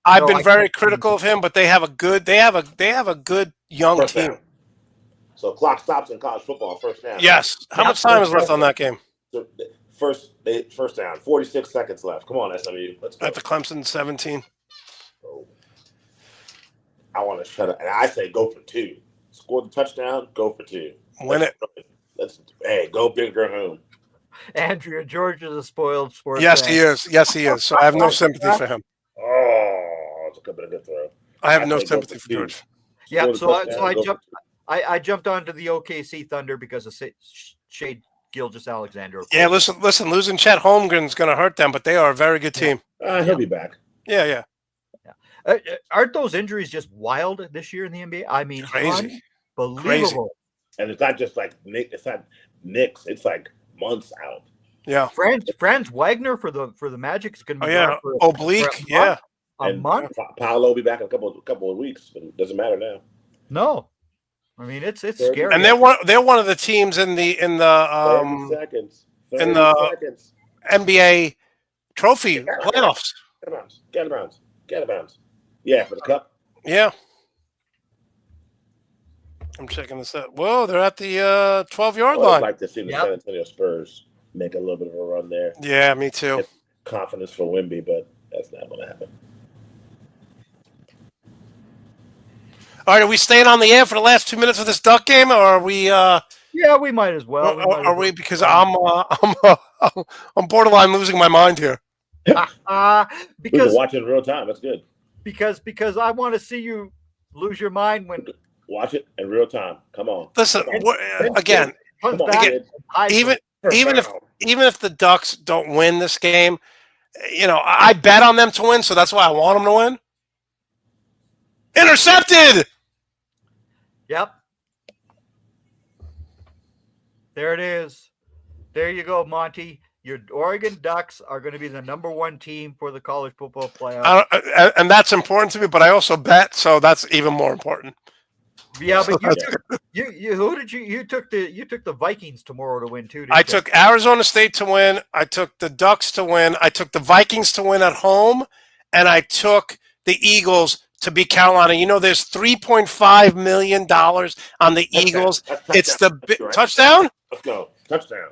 I've been very critical of him, but they have a good young team. So clock stops in college football first half. Yes. How much time is left on that game? First down. 46 seconds left. Come on, SMU. Let's go. At the Clemson 17. Oh. I want to shut up. And I say go for 2. Score the touchdown, go for 2. Win it. Hey, go big or home. Andrea George is a spoiled sports. Yes, fan. he is. Yes, he is. So I have no sympathy for him. Oh, it's a good throw. I have no sympathy for George. Yeah, Score so the I touchdown, jumped. I jumped onto the OKC Thunder because of Shade Gilgeous Alexander. Yeah, listen. Losing Chet Holmgren's going to hurt them, but they are a very good team. He'll be back. Yeah. Aren't those injuries just wild this year in the NBA? I mean, Crazy. unbelievable. And it's not just like Nick. It's not Knicks. It's like months out. Yeah. Franz Wagner for the Magic is going to be Oh, yeah. gone for Oblique. Yeah. a month. Paolo will be back in a couple of weeks. It doesn't matter now. No, I mean it's scary. And they're one of the teams in the 30 seconds. 30 in the seconds. NBA trophy playoffs. Get out of bounds. Yeah, for the cup. Yeah. I'm checking this out. Whoa, they're at the 12-yard I'd line. like to see the San Antonio Spurs make a little bit of a run there. Yeah, me too. Get confidence for Wemby, but that's not going to happen. All right, are we staying on the air for the last 2 minutes of this Duck game, or are we? Yeah, we might as well. Are we? Because I'm borderline losing my mind here. We've been because watching in real time. That's good. because I want to see you lose your mind when Watch it in real time. Come on. Listen, again, comes Come on, back. kid. even First even if the Ducks don't win this game, I bet on them to win, so that's why I want them to win. Intercepted. Yep. There it is. There you go, Monty. Your Oregon Ducks are going to be the #1 team for the college football playoff. And that's important to me, but I also bet, so that's even more important. Yeah, but you took the Vikings tomorrow to win too. I took Arizona State to win. I took the Ducks to win. I took the Vikings to win at home, and I took the Eagles to beat Carolina. There's $3.5 million on the Eagles. It's the touchdown. Let's go. Touchdown.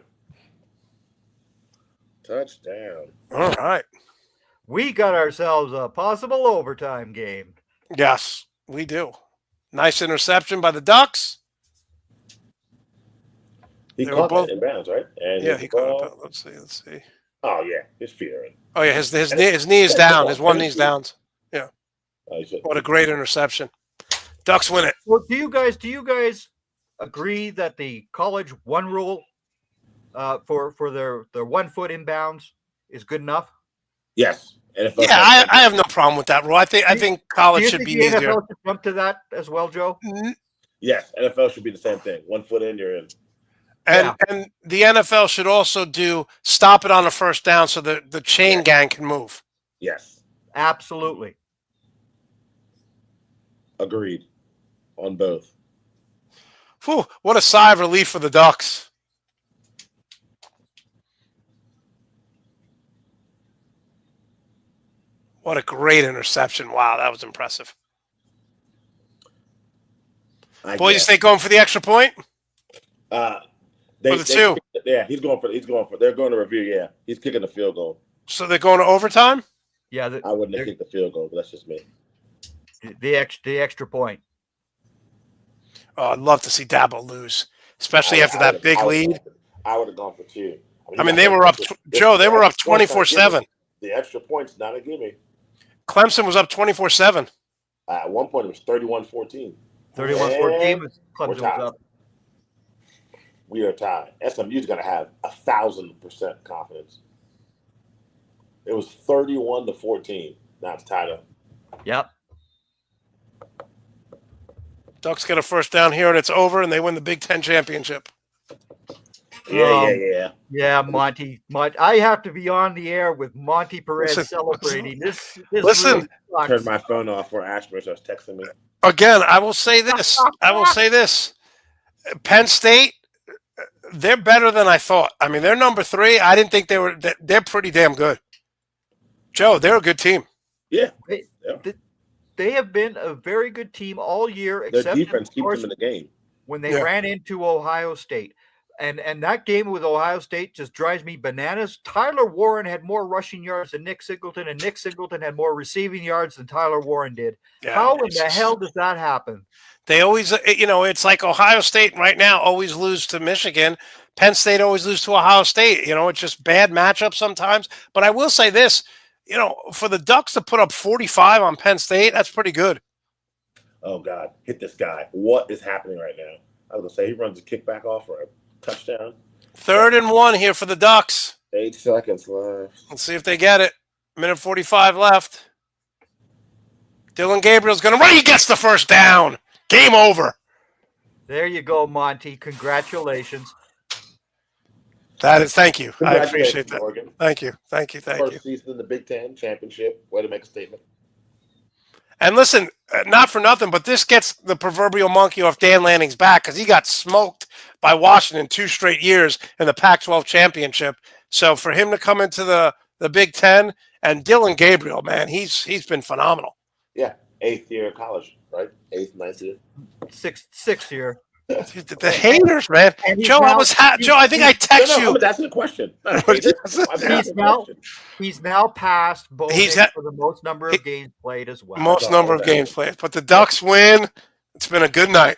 All right. We got ourselves a possible overtime game. Yes, we do. Nice interception by the Ducks. He caught that in bounds, right? And yeah, he caught it. Let's see. Oh yeah, his feet are in. Oh yeah, his knee is down. His one knee's down. Yeah. What a great interception. Ducks win it. Well, do you guys agree that the college one rule for their 1 foot inbounds is good enough? Yes. NFL I have no problem with that rule. I think college should be easier. NFL should jump to that as well, Joe? Yes, NFL should be the same thing. 1 foot in, you're in. And the NFL should also stop it on the first down so the chain gang can move. Yes. Absolutely. Agreed on both. Whew, what a sigh of relief for the Ducks. What a great interception. Wow, that was impressive. Boise State going for the extra point? For the two. Yeah, he's going for they're going to review, yeah. He's kicking the field goal. So they're going to overtime? Yeah. I wouldn't have kicked the field goal, but that's just me. The extra point. Oh, I'd love to see Dabo lose, especially after that big lead. I would have gone for 2. I mean, they were up, Joe, they were up 24-7. The extra point's not a gimme. Clemson was up 24-7. At one point, it was 31-14. 31-14. Clemson was up. We are tied. SMU's going to have 1,000% confidence. It was 31-14. Now it's tied up. Yep. Ducks get a first down here, and it's over, and they win the Big Ten championship. Yeah. Monty. I have to be on the air with Monty Perez celebrating. This listen. Really turned my phone off for Ashburn was texting me. Again, I will say this. Penn State, they're better than I thought. I mean, they're number 3. I didn't think they were. They're pretty damn good. Joe, they're a good team. Yeah. They have been a very good team all year, Their except defense keeps them in the game when they ran into Ohio State. And that game with Ohio State just drives me bananas. Tyler Warren had more rushing yards than Nick Singleton, and Nick Singleton had more receiving yards than Tyler Warren did. Yeah, How in the hell does that happen? They always, it's like Ohio State right now always lose to Michigan. Penn State always lose to Ohio State. It's just bad matchup sometimes. But I will say this, for the Ducks to put up 45 on Penn State, that's pretty good. Oh, God. Hit this guy. What is happening right now? I was going to say he runs a kickback off for a touchdown. 3rd and 1 here for the Ducks. 8 seconds left. Let's see if they get it. Minute 45 left. Dylan Gabriel's going to run. He gets the first down. Game over. There you go, Monty. Congratulations. Thank you. I appreciate that. Morgan. Thank you. First season in the Big Ten championship. Way to make a statement. And listen, not for nothing, but this gets the proverbial monkey off Dan Lanning's back because he got smoked by Washington 2 straight years in the Pac-12 championship. So for him to come into the Big Ten, and Dylan Gabriel, man, he's been phenomenal. Yeah, 8th year of college, right? 8th, 9th year. Sixth year. The haters, man. Joe, Joe, I think I text you. That's the question. He's now passed Bo Nix for the most number of games played as well. Most number of games played. But the Ducks win. It's been a good night.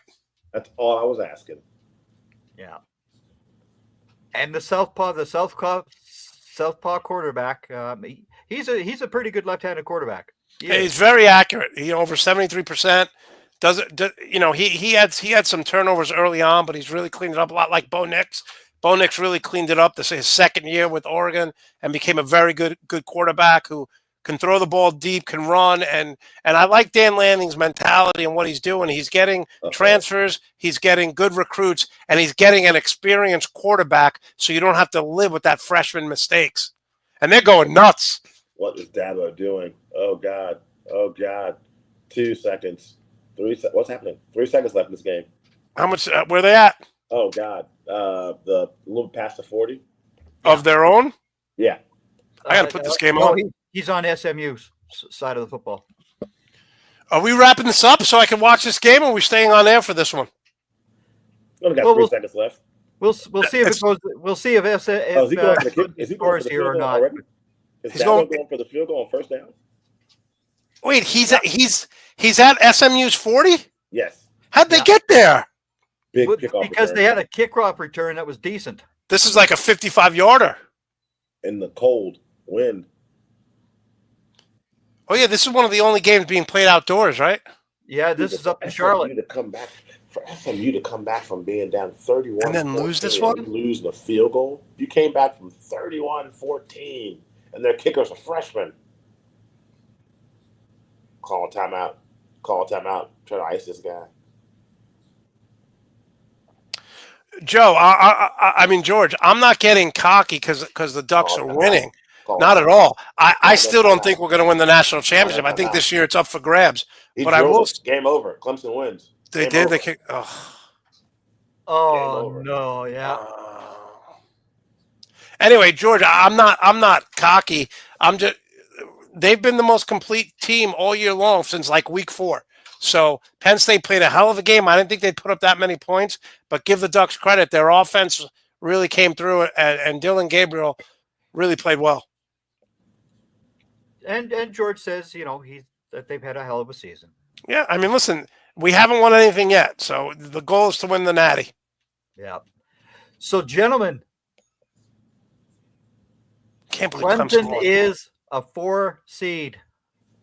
That's all I was asking. Yeah. And the southpaw quarterback. He's a pretty good left-handed quarterback. He's very accurate. Over 73%. He had some turnovers early on, but he's really cleaned it up a lot like Bo Nix. Bo Nix really cleaned it up. This is his 2nd year with Oregon and became a very good quarterback who can throw the ball deep, can run, and I like Dan Lanning's mentality and what he's doing. He's getting transfers, he's getting good recruits, and he's getting an experienced quarterback so you don't have to live with that freshman mistakes. And they're going nuts. What is Dabo doing? Oh God. 2 seconds. 3 seconds. What's happening? 3 seconds left in this game. How much? Where are they at? Oh God. The little past the 40 of their own. Yeah. I got to put this game on. He's on SMU's side of the football. Are we wrapping this up so I can watch this game, or are we staying on air for this one? Only got 3 seconds left. We'll see if it goes. We'll see if is he going for the here or not. Already? Is he's going for the field goal on first down? Wait, he's at SMU's 40? Yes. How'd they get there? Big kickoff because return. They had a kickoff return that was decent. This is like a 55-yarder. In the cold wind. Oh yeah, this is one of the only games being played outdoors, right? Yeah, this is up in Charlotte. For SMU to come back from being down 31 and then lose this one? Lose the field goal. You came back from 31-14, and their kicker's a freshman. Call a timeout. Try to ice this guy. Joe, I mean, George, I'm not getting cocky because the Ducks are winning. Not at all. I still don't think we're going to win the national championship. I think this year it's up for grabs. But I will. Game over. Clemson wins. They did. They kicked. Oh no! Yeah. Anyway, George, I'm not cocky. They've been the most complete team all year long since like week 4. So Penn State played a hell of a game. I didn't think they'd put up that many points, but give the Ducks credit. Their offense really came through, and Dylan Gabriel really played well. And George says, that they've had a hell of a season. Yeah, I mean, listen, we haven't won anything yet, so the goal is to win the Natty. Yeah. So, gentlemen, can't believe Clemson is a 4 seed.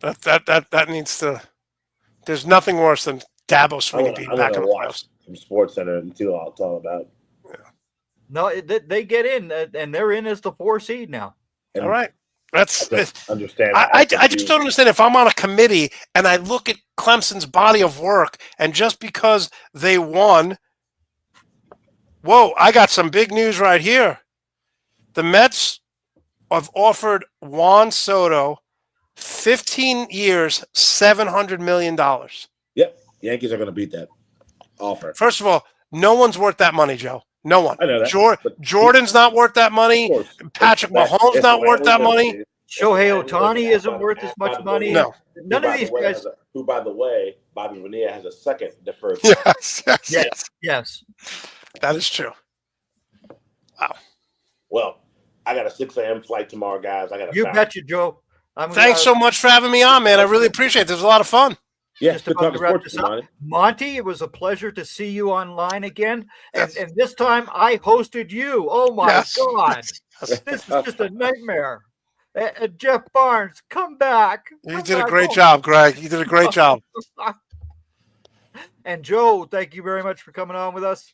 That needs to. There's nothing worse than Dabo Swinney being back in the playoffs. From Sports Center and see what it's all about. Yeah. No, they get in, and they're in as the 4 seed now. All right. That's understand. I just don't understand if I'm on a committee and I look at Clemson's body of work, and just because they won, whoa! I got some big news right here. The Mets have offered Juan Soto 15 years, $700 million. Yep, Yankees are going to beat that offer. First of all, no one's worth that money, Joe. No one. I know that. Jordan's not worth that money. Patrick Mahomes not worth that money. Shohei Ohtani isn't worth as much money. No. None of these guys. Who, by the way, Bobby Bonilla has a second deferred. Yes. Yes. That is true. Wow. Well, I got a 6 a.m. flight tomorrow, guys. I got. You betcha, Joe. Thanks so much for having me on, man. I really appreciate it. This was a lot of fun. Yeah, just good about talking to wrap sports, this up. Monty. Monty, it was a pleasure to see you online again. Yes. And this time I hosted you. Oh my Yes. God. Yes. This is just a nightmare. Jeff Barnes, come back. You Come did a back great home. job, Greg. You did a great job. And Joe, thank you very much for coming on with us.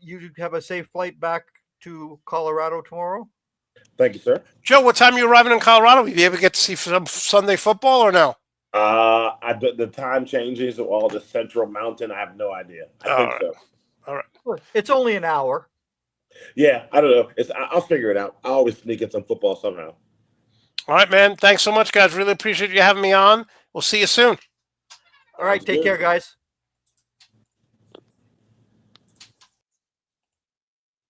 You have a safe flight back to Colorado tomorrow. Thank you, sir. Joe, what time are you arriving in Colorado? Will you be able to get to see some Sunday football or no? The time changes all the Central Mountain. I have no idea. I think so. All right. It's only an hour. Yeah, I don't know. I'll figure it out. I always sneak in some football somehow. All right, man. Thanks so much, guys. Really appreciate you having me on. We'll see you soon. All right, Sounds take good. care, guys.